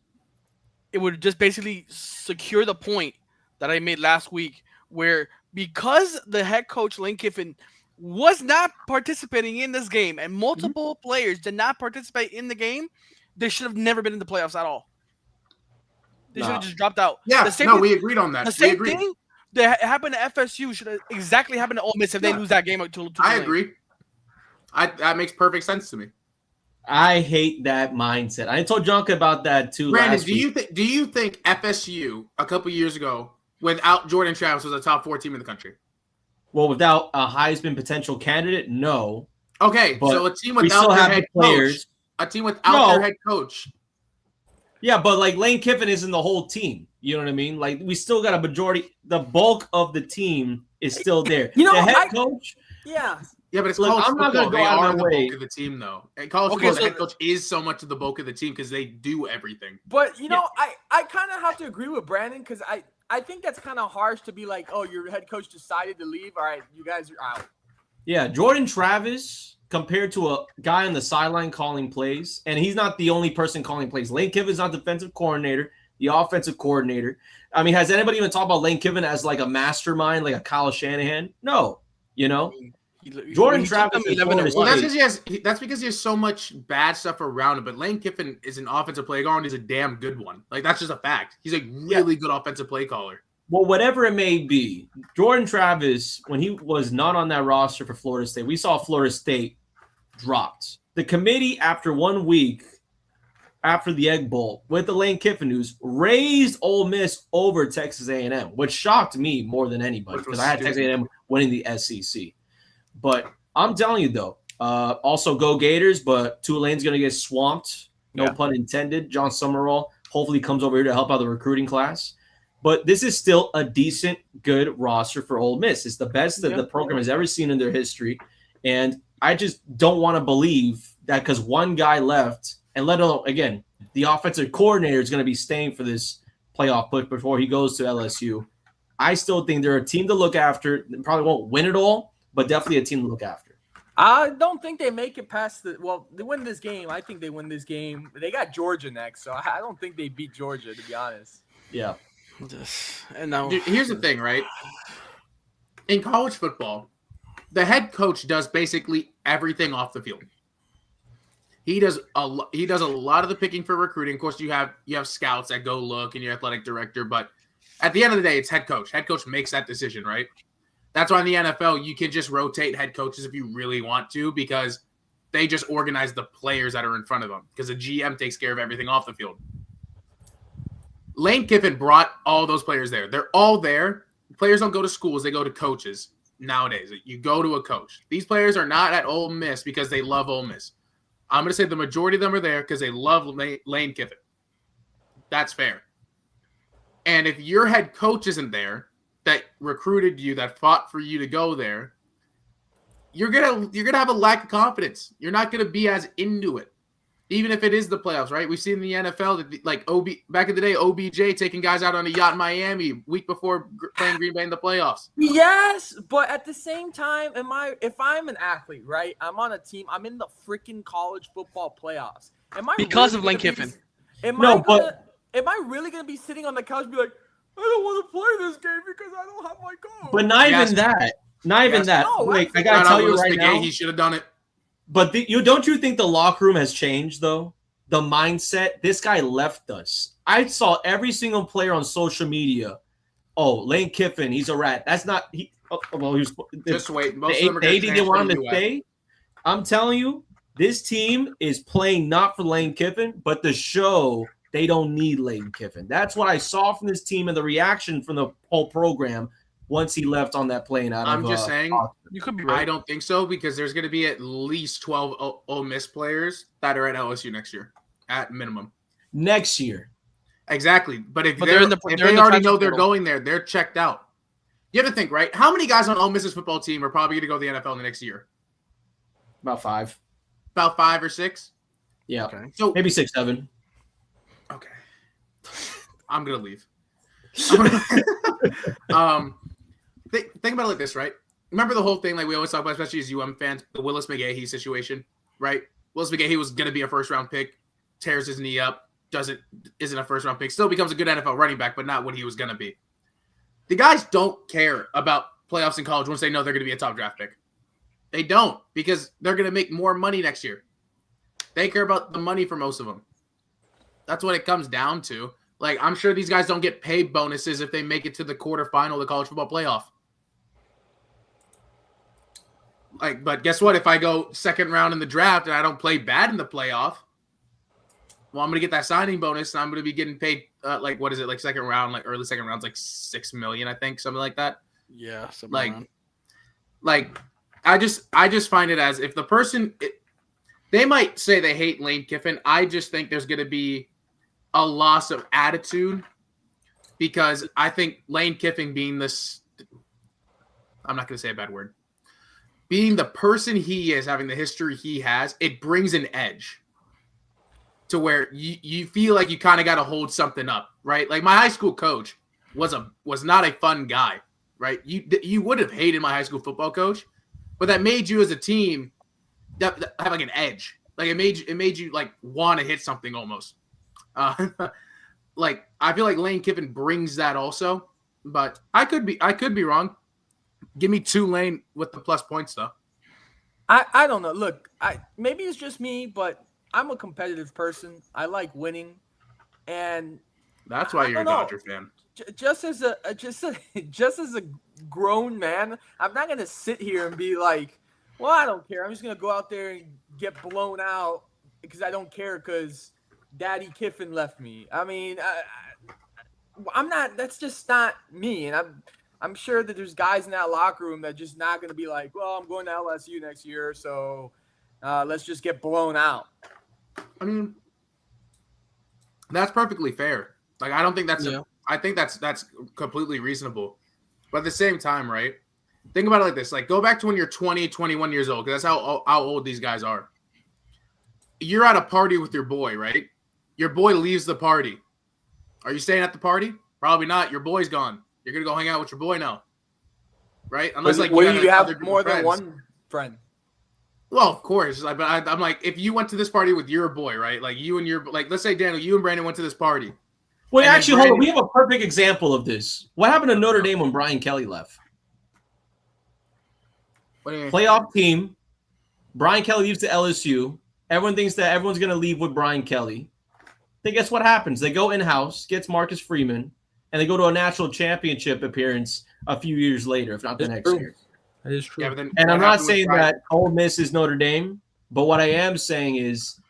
it would just basically secure the point that I made last week, where because the head coach Lane Kiffin was not participating in this game and multiple players did not participate in the game, they should have never been in the playoffs at all. They should have just dropped out. Yeah, we agreed on that. The same thing that happened to FSU should have exactly happened to Ole Miss if they lose that game. I agree. That makes perfect sense to me. I hate that mindset. I told Jonka about that too. Brandon, do you think FSU a couple years ago without Jordan Travis was a top 4 team in the country? Well, without a Heisman potential candidate, no. Okay, so a team without their head coach. A team without their head coach. Yeah, but like Lane Kiffin isn't the whole team. You know what I mean? Like we still got a majority. The bulk of the team is still there. The head coach. Yeah. Yeah, but it's college football. I'm not going to go out of my way. Bulk of the team, though. And college football, the head coach is so much of the bulk of the team because they do everything. But, you know, I kind of have to agree with Brandon because I think that's kind of harsh to be like, oh, your head coach decided to leave. All right, you guys are out. Yeah, Jordan Travis compared to a guy on the sideline calling plays, and he's not the only person calling plays. Lane Kiffin's not defensive coordinator, the offensive coordinator. I mean, has anybody even talked about Lane Kiffin as like a mastermind, like a Kyle Shanahan? No, you know. Jordan Travis is that's because he has so much bad stuff around him. But Lane Kiffin is an offensive play caller and he's a damn good one. Like that's just a fact. He's a really good offensive play caller. Well, whatever it may be, Jordan Travis, when he was not on that roster for Florida State, we saw Florida State dropped. The committee, after 1 week after the Egg Bowl, with the Lane Kiffin news, raised Ole Miss over Texas A&M, which shocked me more than anybody because I had Texas A&M winning the SEC. But I'm telling you, though, also go Gators, but Tulane's going to get swamped. No pun intended. John Summerall hopefully comes over here to help out the recruiting class. But this is still a decent, good roster for Ole Miss. It's the best that the program has ever seen in their history. And I just don't want to believe that because one guy left, and let alone, again, the offensive coordinator is going to be staying for this playoff push before he goes to LSU. I still think they're a team to look after. They probably won't win it all, but definitely a team to look after. I don't think they make it past they win this game. I think they win this game. They got Georgia next, so I don't think they beat Georgia, to be honest. Yeah. And now, dude, here's the thing, right? In college football, the head coach does basically everything off the field. He does a lot of the picking for recruiting. Of course, you have scouts that go look and your athletic director, but at the end of the day, it's head coach. Head coach makes that decision, right? That's why in the NFL, you can just rotate head coaches if you really want to because they just organize the players that are in front of them because the GM takes care of everything off the field. Lane Kiffin brought all those players there. They're all there. Players don't go to schools. They go to coaches nowadays. You go to a coach. These players are not at Ole Miss because they love Ole Miss. I'm going to say the majority of them are there because they love Lane Kiffin. That's fair. And if your head coach isn't there, that recruited you, that fought for you to go there, you're gonna have a lack of confidence. You're not gonna be as into it, even if it is the playoffs, right? We've seen in the NFL that like back in the day, OBJ taking guys out on a yacht in Miami week before playing Green Bay in the playoffs. Yes, but at the same time, if I'm an athlete, right? I'm on a team. I'm in the freaking college football playoffs. Because of Lane Kiffin? Am I really gonna be sitting on the couch and be like, I don't want to play this game because I don't have my coach? But not even that. Not even that. No, like, I gotta tell you right now, he should have done it. But don't you think the locker room has changed though? The mindset. This guy left us. I saw every single player on social media. Oh, Lane Kiffin, he's a rat. That's not he. Oh, well, he was just wait. Most of them are didn't want him to stay. I'm telling you, this team is playing not for Lane Kiffin, but to show they don't need Lane Kiffin. That's what I saw from this team and the reaction from the whole program once he left on that plane. I'm just saying, you could be right. I don't think so because there's going to be at least 12 Ole Miss players that are at LSU next year, at minimum. Next year. Exactly. But if they already know they're going there, they're checked out. You have to think, right? How many guys on Ole Miss's football team are probably going to go to the NFL in the next year? About 5. About 5 or 6? Yeah. Okay. So maybe 6, 7. Okay. I'm going to leave. Think about it like this, right? Remember the whole thing, like we always talk about, especially as UM fans, the Willis McGahee situation, right? Willis McGahee was going to be a first-round pick, tears his knee up, isn't a first-round pick, still becomes a good NFL running back, but not what he was going to be. The guys don't care about playoffs in college once they know they're going to be a top draft pick. They don't, because they're going to make more money next year. They care about the money for most of them. That's what it comes down to. Like, I'm sure these guys don't get paid bonuses if they make it to the quarterfinal of the college football playoff. Like, but guess what? If I go second round in the draft and I don't play bad in the playoff, well, I'm going to get that signing bonus and I'm going to be getting paid, second round, like early second rounds, like $6 million, I think, something like that. Yeah. I just find it as if the person, they might say they hate Lane Kiffin. I just think there's going to be a loss of attitude because I think Lane Kiffin being this, I'm not going to say a bad word, being the person he is, having the history he has, it brings an edge to where you feel like you kind of got to hold something up, right? Like my high school coach was not a fun guy, right? You would have hated my high school football coach, but that made you as a team that have like an edge. Like it made you like want to hit something almost. Like I feel like Lane Kiffin brings that also, but I could be wrong. Give me Tulane with the plus points though. I don't know. Look, maybe it's just me, but I'm a competitive person. I like winning, and that's why you're a Dodger fan. Just as a grown man, I'm not gonna sit here and be like, well, I don't care. I'm just gonna go out there and get blown out because I don't care because Daddy Kiffin left me. I mean, I'm not. That's just not me, and I'm sure that there's guys in that locker room that just not gonna be like, well, I'm going to LSU next year, so let's just get blown out. I mean, that's perfectly fair. Like, I don't think that's I think that's completely reasonable. But at the same time, right? Think about it like this. Like, go back to when you're 20, 21 years old, because that's how old these guys are. You're at a party with your boy, right? Your boy leaves the party. Are you staying at the party? Probably not. Your boy's gone. You're going to go hang out with your boy now. Right? Unless, like, you have more than one friend. Well, of course. But I'm like, if you went to this party with your boy, right? Like, you and your, like, let's say, Daniel, you and Brandon went to this party. Wait, actually, hold on. We have a perfect example of this. What happened to Notre Dame when Brian Kelly left? What do you mean? Playoff team. Brian Kelly leaves to LSU. Everyone thinks that everyone's going to leave with Brian Kelly. Then guess what happens? They go in-house, gets Marcus Freeman, and they go to a national championship appearance a few years later, if not the next year. That is true. Yeah, and I'm not saying that Ole Miss is Notre Dame, but what I am saying is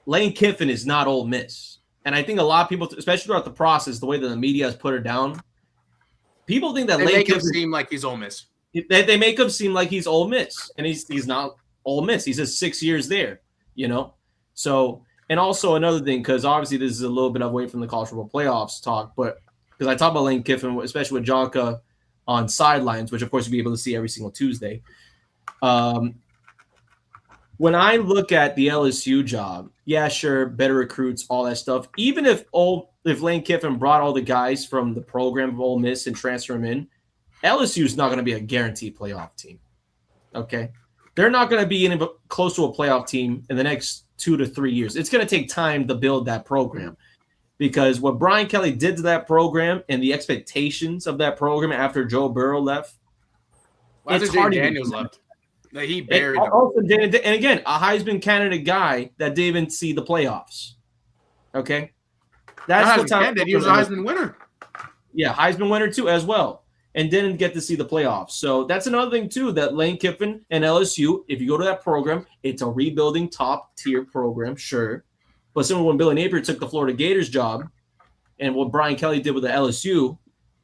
Lane Kiffin is not Ole Miss. And I think a lot of people, especially throughout the process, the way that the media has put her down, people think that Lane Kiffin seem like he's Ole Miss. They make him seem like he's Ole Miss, and he's not Ole Miss. He's just 6 years there, you know? So, and also another thing, because obviously this is a little bit away from the college football playoffs talk, but because I talk about Lane Kiffin, especially with Jonka on sidelines, which of course you'll be able to see every single Tuesday. When I look at the LSU job, yeah, sure, better recruits, all that stuff. Even if Lane Kiffin brought all the guys from the program of Ole Miss and transfer them in, LSU is not going to be a guaranteed playoff team. Okay, they're not going to be close to a playoff team in the next 2 to 3 years. It's going to take time to build that program, because what Brian Kelly did to that program and the expectations of that program after Joe Burrow left, it's hard. Daniels left. He buried him. Also, and again, a Heisman candidate guy that didn't even see the playoffs. Okay, that's the time. He was a Heisman winner. Yeah, Heisman winner too as well, and didn't get to see the playoffs. So that's another thing too, that Lane Kiffin and LSU, if you go to that program, it's a rebuilding top tier program, sure. But similar when Billy Napier took the Florida Gators job, and what Brian Kelly did with the LSU,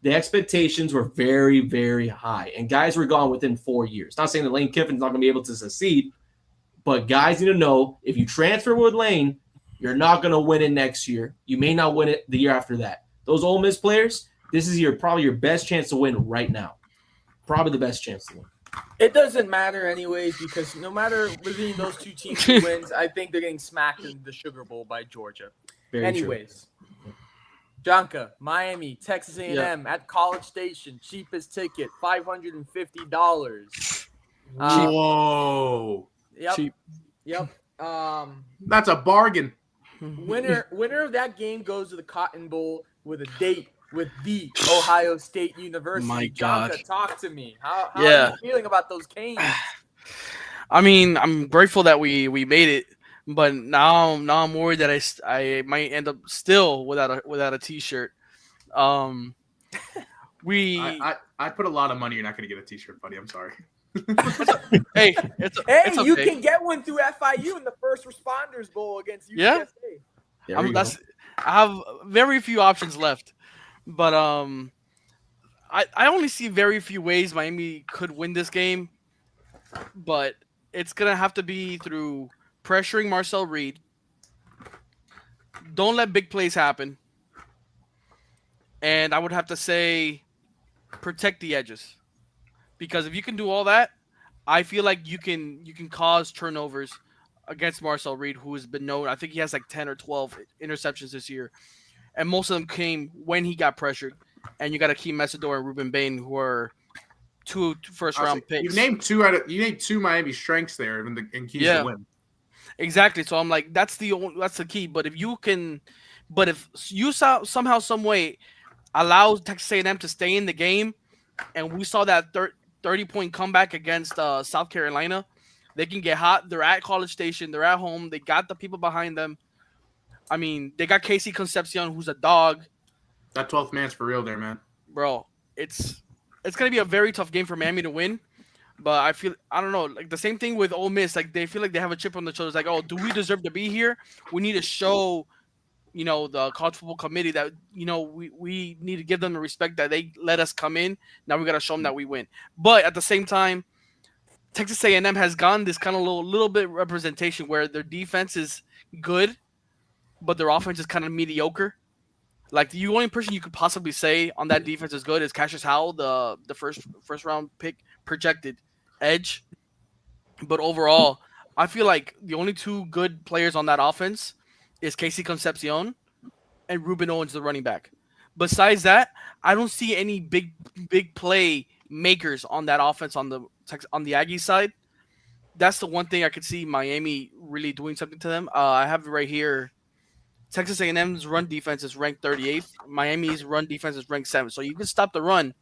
the expectations were very, very high. And guys were gone within 4 years. Not saying that Lane Kiffin's not going to be able to succeed, but guys need to know if you transfer with Lane, you're not going to win it next year. You may not win it the year after that. Those Ole Miss players, this is probably your best chance to win right now. Probably the best chance to win. It doesn't matter anyways, because no matter between those two teams who wins, I think they're getting smacked in the Sugar Bowl by Georgia. Very anyways. True. Jonka, Miami, Texas A&M at College Station, cheapest ticket, $550. Whoa! Yep. Cheap. Yep. That's a bargain. Winner of that game goes to the Cotton Bowl with a date with the Ohio State University. My God. Jonka, talk to me. How are Yeah. you feeling about those canes? I mean, I'm grateful that we made it, but now I'm worried that I might end up still without a t-shirt. Um, we I put a lot of money. You're not going to get a T-shirt, buddy. I'm sorry. hey, it's You okay. can get one through FIU in the First Responders Bowl against UTSA. Yeah? There we go. I have very few options left, but I only see very few ways Miami could win this game, but it's gonna have to be through pressuring Marcel Reed. Don't let big plays happen, and I would have to say protect the edges, because if you can do all that, I feel like you can cause turnovers against Marcel Reed, who has been known. I think he has like 10 or 12 interceptions this year, and most of them came when he got pressured. And you got Akeem Mesidor and Ruben Bain, who are two first round picks. You named two Miami strengths there in keys to win. Exactly. So I'm like, that's the key. But if you somehow some way allow Texas A&M to stay in the game, and we saw that 30-point comeback against South Carolina, they can get hot. They're at College Station. They're at home. They got the people behind them. I mean, they got Casey Concepcion, who's a dog. That 12th man's for real there, man. Bro, it's gonna be a very tough game for Miami to win. But I don't know, like the same thing with Ole Miss. Like they feel like they have a chip on their shoulders. Like, oh, do we deserve to be here? We need to show, the college football committee that we need to give them the respect that they let us come in. Now we gotta show them that we win. But at the same time, Texas A&M has gone this kind of little bit representation where their defense is good, but their offense is kind of mediocre. Like the only person you could possibly say on that defense is good is Cassius Howell, the first round pick projected edge. But overall, I feel like the only two good players on that offense is Casey Concepcion and Ruben Owens, the running back. Besides that, I don't see any big play makers on that offense on the Aggie side. That's the one thing I could see Miami really doing something to them. I have it right here. Texas A&M's run defense is ranked 38th. Miami's run defense is ranked 7th. So you can stop the run,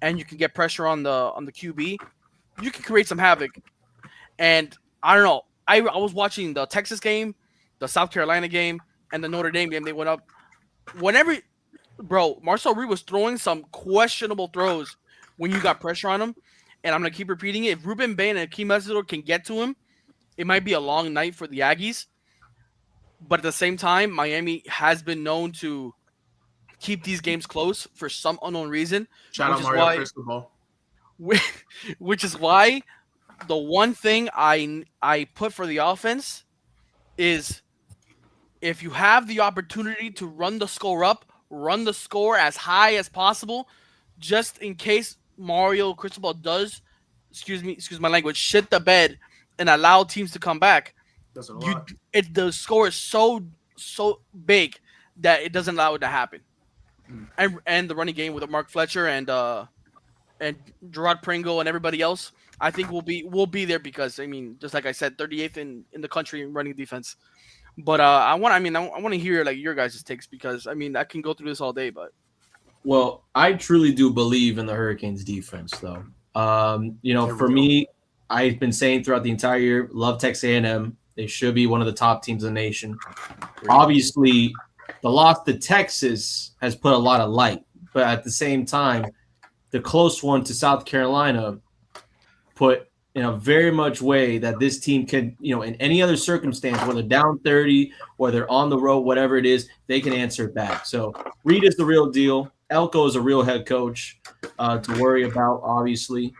and you can get pressure on the QB. You can create some havoc. And I don't know. I was watching the Texas game, the South Carolina game, and the Notre Dame game. They went up. Marcel Reed was throwing some questionable throws when you got pressure on him. And I'm going to keep repeating it. If Ruben Bain and Akeem Mesidor can get to him, it might be a long night for the Aggies. But at the same time, Miami has been known to keep these games close for some unknown reason. Shout out Mario Cristobal. Which is why the one thing I put for the offense is if you have the opportunity to run the score up, run the score as high as possible, just in case Mario Cristobal does, excuse my language, shit the bed and allow teams to come back. The score is so big that it doesn't allow it to happen. And the running game with Mark Fletcher and Gerard Pringle and everybody else, I think we'll be there because just like I said, 38th in the country in running defense. But I want to hear like your guys' takes because I can go through this all day, but well, I truly do believe in the Hurricanes defense though. For me, I've been saying throughout the entire year, love Texas A&M. They should be one of the top teams in the nation. Obviously, the loss to Texas has put a lot of light, but at the same time, the close one to South Carolina put in a very much way that this team can, in any other circumstance, whether down 30 or they're on the road, whatever it is, they can answer it back. So Reed is the real deal. Elko is a real head coach to worry about, obviously.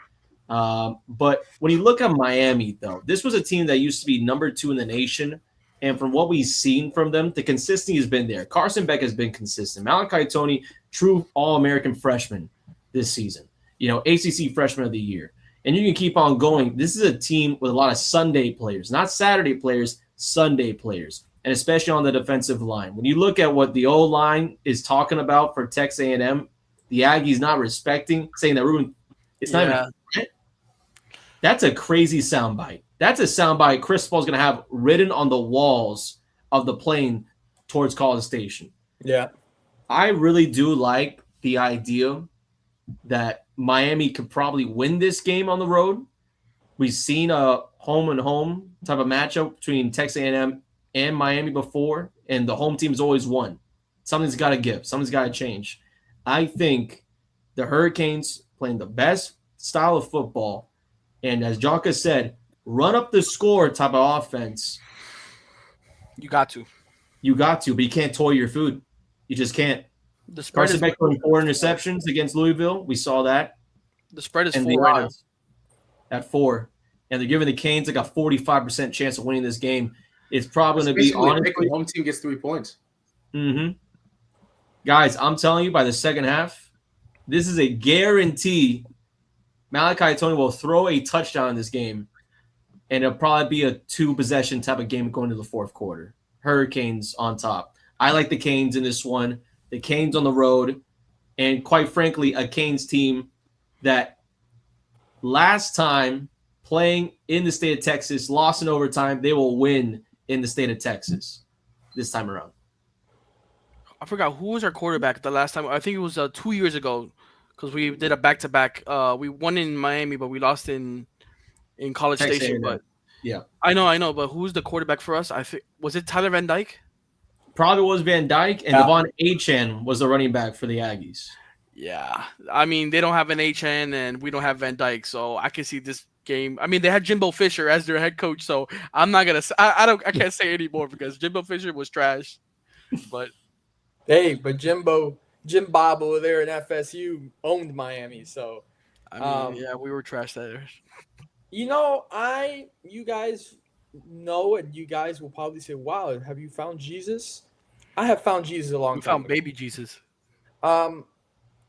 But when you look at Miami, though, this was a team that used to be number 2 in the nation. And from what we've seen from them, the consistency has been there. Carson Beck has been consistent. Malachi Toney, true All-American freshman this season. ACC Freshman of the Year. And you can keep on going. This is a team with a lot of Sunday players, not Saturday players, Sunday players, and especially on the defensive line. When you look at what the O-line is talking about for Texas A&M, the Aggies not respecting, saying that Ruben, it's not even – that's a crazy soundbite. That's a soundbite Chris Paul's going to have written on the walls of the plane towards College Station. Yeah. I really do like the idea that Miami could probably win this game on the road. We've seen a home and home type of matchup between Texas A&M and Miami before, and the home team's always won. Something's got to give. Something's got to change. I think the Hurricanes playing the best style of football, and as Jonka said, run up the score type of offense. You got to. You got to, but you can't toy your food. You just can't. The spread Carson is Beck throwing 4 interceptions against Louisville. We saw that. the spread is And 4 the right now. odds at 4. And they're giving the Canes like a 45% chance of winning this game. It's probably going to be honestly. Home team gets 3 points. Mm-hmm. Guys, I'm telling you, by the second half, this is a guarantee. Malachi Tony will throw a touchdown in this game, and it'll probably be a 2-possession type of game going to the fourth quarter. Hurricanes on top. I like the Canes in this one. The Canes on the road, and quite frankly, a Canes team that last time playing in the state of Texas, lost in overtime. They will win in the state of Texas this time around. I forgot who was our quarterback the last time. I think it was 2 years ago because we did a back-to-back. We won in Miami, but we lost in College Texas Station. A&M. But Yeah. I know. But who's the quarterback for us? I think was it Tyler Van Dyke? Probably was Van Dyke, and Devon Achane was the running back for the Aggies. Yeah, I mean they don't have an HN and we don't have Van Dyke, so I can see this game. I mean they had Jimbo Fisher as their head coach, so I'm not gonna. I can't say anymore because Jimbo Fisher was trash. But hey, but Jim Bob over there in FSU owned Miami, so I mean yeah, we were trash there. you guys know, and you guys will probably say, "Wow, have you found Jesus?" I have found Jesus a long We time found ago. baby Jesus.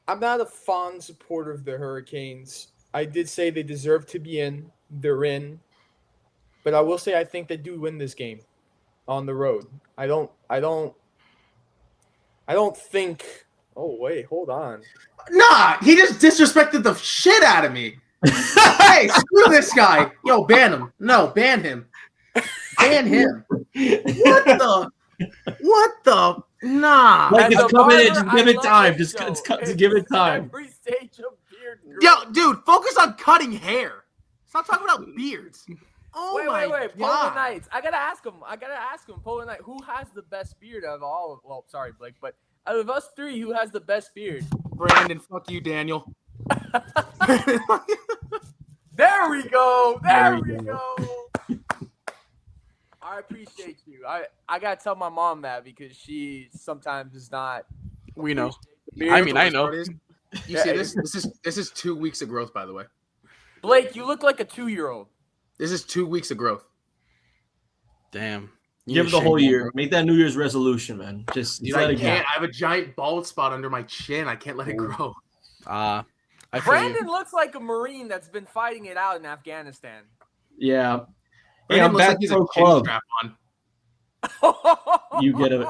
I'm not a fond supporter of the Hurricanes. I did say they deserve to be in. They're in. But I will say I think they do win this game on the road. I don't think. Oh wait, hold on. Nah, he just disrespected the shit out of me. Hey, screw this guy. Yo, ban him. No, ban him. Ban him. What the? Nah. Like, As it's a coming in. barber, Just give I it love time. this Just show. give it time. Every stage of beard growth. Yo, dude, focus on cutting hair. Stop talking about beards. Oh Wait. Polar God. Knights. I gotta ask him. Polar Knight, who has the best beard of all of? Well, sorry, Blake, but out of us three, who has the best beard? Brandon, fuck you, Daniel. There we go. There There we you go. I appreciate you. I gotta tell my mom that because she sometimes is not. We know. Beard. I mean, I know. You see this? This is 2 weeks of growth, by the way. Blake, you look like a 2-year-old. This is 2 weeks of growth. Damn. You Give need it the to whole shave year. more, Make that New Year's resolution, man. Just Dude, let I it go. can't. I have a giant bald spot under my chin. I can't let it grow. bro. I feel you. Brandon looks like a Marine that's been fighting it out in Afghanistan. Yeah. Hey, Brandon I'm looks back like he's pro a chin club. strap on. You get it.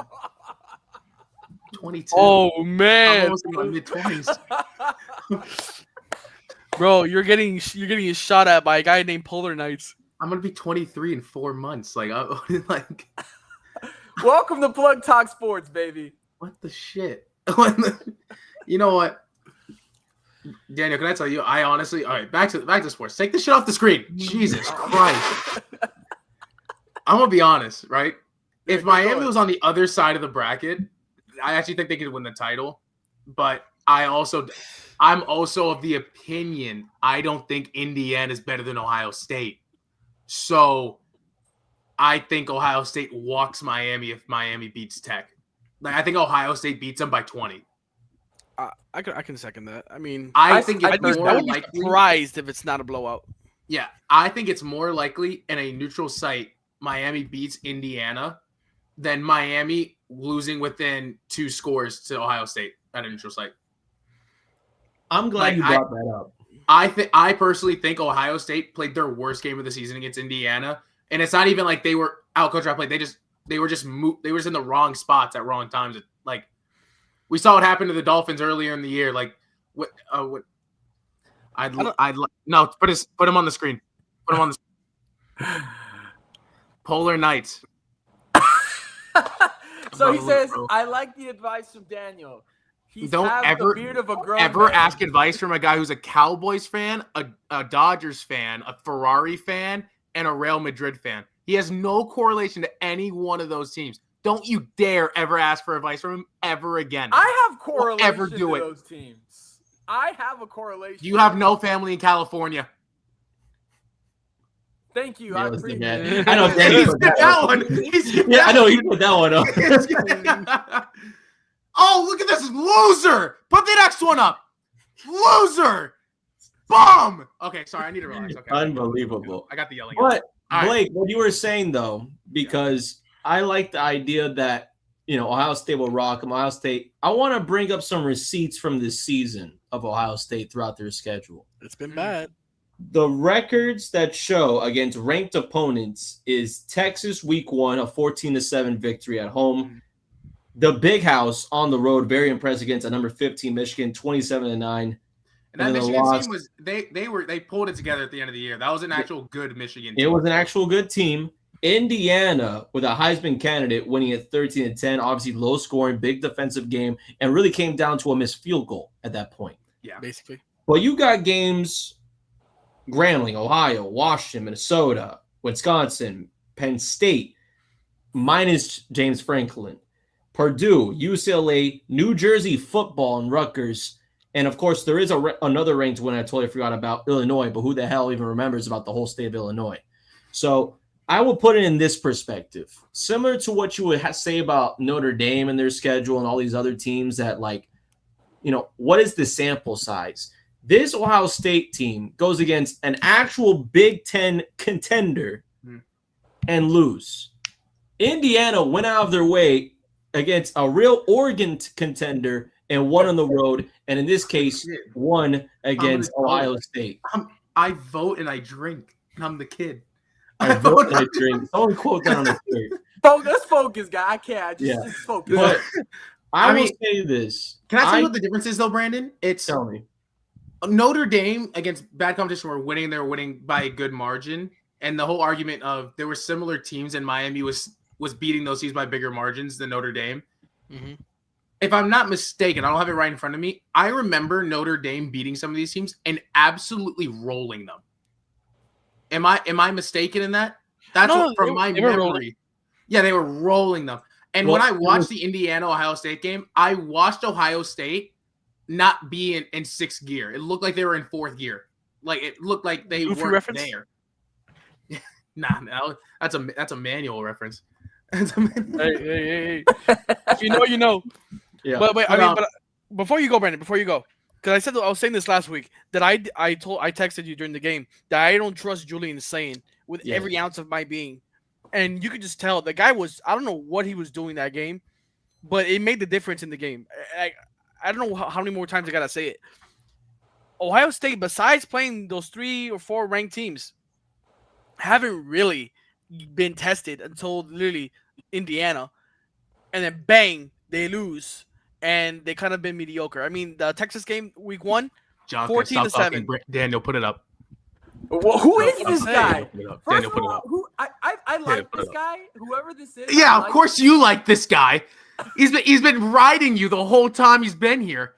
22. Oh I'm man, almost in my mid-20s. bro, you're getting shot at by a guy named Polar Knights. I'm gonna be 23 in 4 months. Like Welcome to Plug Talk Sports, baby. what the shit? You know what? Daniel, can I tell you? I honestly, all right, back to sports. Take this shit off the screen. Jesus Christ. I'm gonna be honest, right? If Miami was on the other side of the bracket, I actually think they could win the title. But I'm also of the opinion I don't think Indiana is better than Ohio State. So I think Ohio State walks Miami if Miami beats Tech. Like I think Ohio State beats them by 20. I can second that. I mean, I think I it's would more be likely. surprised if it's not a blowout. Yeah, I think it's more likely in a neutral site Miami beats Indiana than Miami losing within 2 scores to Ohio State at a neutral site. I'm glad you brought that up. I personally think Ohio State played their worst game of the season against Indiana, and it's not even like they were outcoached or outplayed. They were just in the wrong spots at wrong times. Like we saw what happened to the Dolphins earlier in the year. Like what? No, put him on the screen. Put him on the Polar Knights. So he says, I like the advice from Daniel. He's Don't the beard of a grown ever man. ask advice from a guy who's a Cowboys fan, a Dodgers fan, a Ferrari fan, and a Real Madrid fan. He has no correlation to any one of those teams. Don't you dare ever ask for advice from him ever again. I have correlation ever do to it. those teams. I have a correlation. You have no family in California. Thank you. Yeah, I it was the appreciate man. it. I know Danny He's put got that that one. one. Yeah, I know he put that one up. Oh, look at this loser. Put the next one up. Loser. Bum. Okay, sorry. I need to relax. Okay. Unbelievable. I got the yelling. But All right. Blake, what you were saying though, because I like the idea that Ohio State will rock them. Ohio State. I want to bring up some receipts from this season of Ohio State throughout their schedule. It's been bad. The records that show against ranked opponents is Texas week 1, a 14-7 victory at home. The Big House on the road, very impressed against a number 15 Michigan, 27-9. And that Michigan team was they pulled it together at the end of the year. That was an actual good Michigan team. It was an actual good team. Indiana with a Heisman candidate winning at 13-10, obviously low scoring, big defensive game, and really came down to a missed field goal at that point. Yeah, basically. But you got games Grambling, Ohio, Washington, Minnesota, Wisconsin, Penn State, minus James Franklin, Purdue, UCLA, New Jersey football, and Rutgers. And, of course, there is another ranked win I totally forgot about, Illinois, but who the hell even remembers about the whole state of Illinois? So I will put it in this perspective. Similar to what you would say about Notre Dame and their schedule and all these other teams that, what is the sample size? This Ohio State team goes against an actual Big Ten contender and lose. Indiana went out of their way against a real Oregon contender and won on the road, and in this case, won against Ohio State. I vote and I drink. I'm the kid. I vote and I drink. Someone quote that on the shirt. Let's focus, guy. I can't. Just focus. But I will say this. Can I tell you what the difference is, though, Brandon? Tell me. Notre Dame against bad competition were winning. They were winning by a good margin, and the whole argument of there were similar teams, and Miami was beating those teams by bigger margins than Notre Dame. Mm-hmm. If I'm not mistaken, I don't have it right in front of me. I remember Notre Dame beating some of these teams and absolutely rolling them. Am I mistaken in that? That's from my memory. Yeah, they were rolling them. And when I watched the Indiana-Ohio State game, I watched Ohio State not be in sixth gear. It looked like they were in fourth gear. Like it looked like they weren't there. Nah, that's a manual reference. Hey. If you know, you know. Yeah. But wait, but before you go, Brandon, because I was saying this last week that I texted you during the game that I don't trust Julian saying with every ounce of my being, and you could just tell the guy I don't know what he was doing that game, but it made the difference in the game. I don't know how many more times I gotta say it. Ohio State, besides playing those 3 or 4 ranked teams, haven't really been tested until literally Indiana, and then bang, they lose, and they kind of been mediocre. I mean, the Texas game week 1, 14-7. Daniel, put it up. Well, who is this guy? Daniel, put it up. I like this guy. Whoever this is. Yeah, of course you like this guy. He's been riding you the whole time he's been here.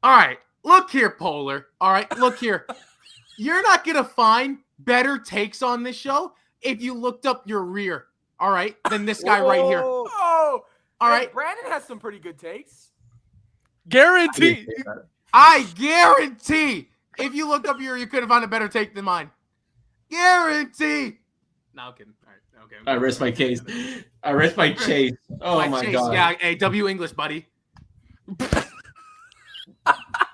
All right, look here, Polar. All right, look here. You're not gonna find better takes on this show if you looked up your rear. All right, than this guy right here. Oh, all right. Brandon has some pretty good takes. Guarantee. I guarantee. If you looked up your, you could have found a better take than mine. Guarantee. No, I'm kidding. All right, okay. I rest my case. I rest my chase. Oh my God. Yeah, hey, W English, buddy.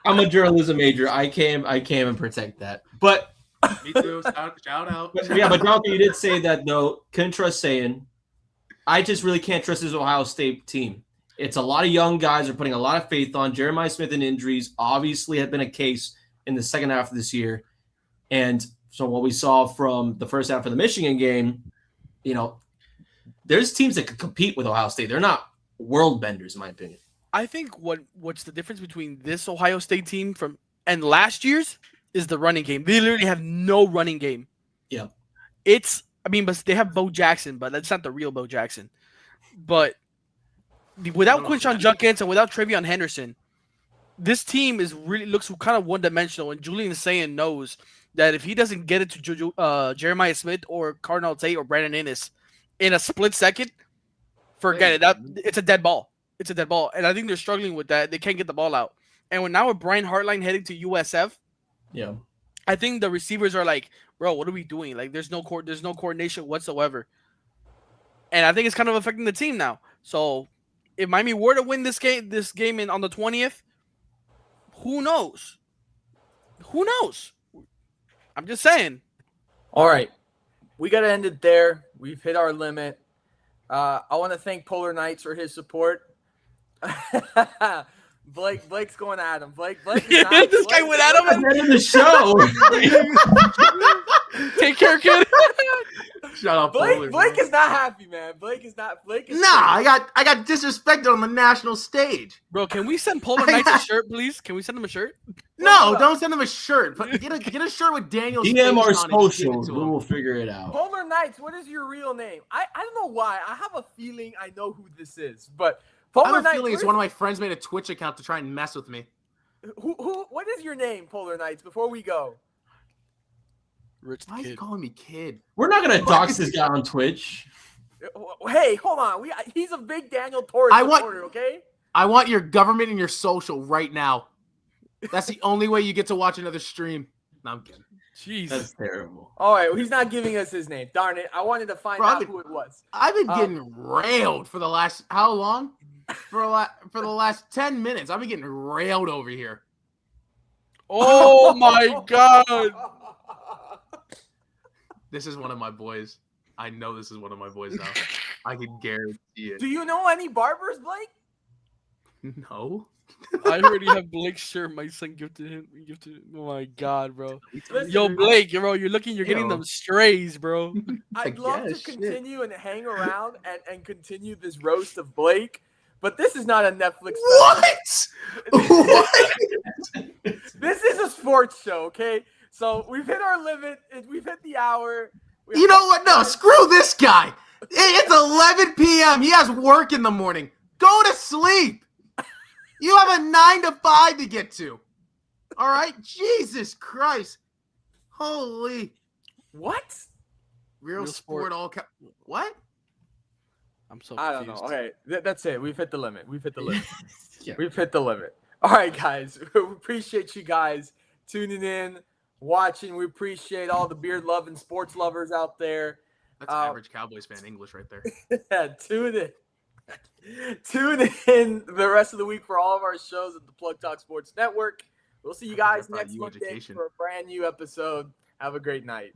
I'm a journalism major. I came and protect that. But me too. Shout out. But Jonathan, you did say that though. Couldn't trust saying. I just really can't trust this Ohio State team. It's a lot of young guys are putting a lot of faith on. Jeremiah Smith and injuries obviously have been a case in the second half of this year. And so what we saw from the first half of the Michigan game, there's teams that could compete with Ohio State. They're not world benders, in my opinion. I think what's the difference between this Ohio State team and last year's is the running game. They literally have no running game. Yeah. But they have Bo Jackson, but that's not the real Bo Jackson. But without Quinshon Judkins and without Travion Henderson, this team looks kind of one dimensional. And Julian Sayin knows that if he doesn't get it to Jeremiah Smith or Cardinal Tate or Brandon Innes in a split second, forget it. It's a dead ball. It's a dead ball, and I think they're struggling with that. They can't get the ball out. And now with Brian Hartline heading to USF, Yeah, I think the receivers are like, bro, what are we doing? Like, there's no coordination whatsoever, and I think it's kind of affecting the team now. So, if Miami were to win this game on the 20th, who knows? Who knows? I'm just saying. All right, we got to end it there. We've hit our limit. I want to thank Polar Knights for his support. Blake's going at him. Blake is not, this guy went at him at the end of the show. Take care, kid. Shut up, Blake is not happy, man. Blake is Nah, crazy. I got disrespected on the national stage. Bro, can we send Polar Knights a shirt, please? Can we send him a shirt? No, don't send him a shirt. But get a shirt with Daniel's DM face our on it and give it socials. to We him. will figure it out. Polar Knights, what is your real name? I don't know why. I have a feeling I know who this is, but I Polar have a Knights. feeling it's one of my friends made a Twitch account to try and mess with me. What is your name, Polar Knights? Before we go, Rich Why is he kid. calling me kid? We're not gonna dox this guy on Twitch. hey, hold on. He's a big Daniel Torres supporter, okay? I want your government and your social right now. That's the only way you get to watch another stream. No, I'm kidding. Jeez. That's terrible. All right, well, he's not giving us his name. Darn it! I wanted to find out who it was. I've been getting railed for the last how long? For the last 10 minutes. I've been getting railed over here. Oh my god. This is one of my boys. I know this is one of my boys now. I can guarantee it. Do you know any barbers, Blake? No. I already have Blake's shirt. My son gifted him. Oh my god, bro. Listen, Yo, Blake, bro, you're getting them strays, bro. I'd love to guess, shit. continue and hang around and continue this roast of Blake, but this is not a Netflix What? What? This is a sports show, okay? So we've hit our limit. We've hit the hour. You know what? No, screw this guy. It's 11 p.m. He has work in the morning. Go to sleep. You have a 9 to 5 to get to. All right? Jesus Christ. Holy. What? Real sport all what? I'm so I don't know. confused. Okay, that's it. We've hit the limit. Yeah. We've hit the limit. All right, guys. We appreciate you guys tuning in, watching. We appreciate all the beard loving sports lovers out there. That's average Cowboys fan English right there. Yeah, tune in the rest of the week for all of our shows at the Plug Talk Sports Network. We'll see you guys next Monday education. for a brand new episode. Have a great night.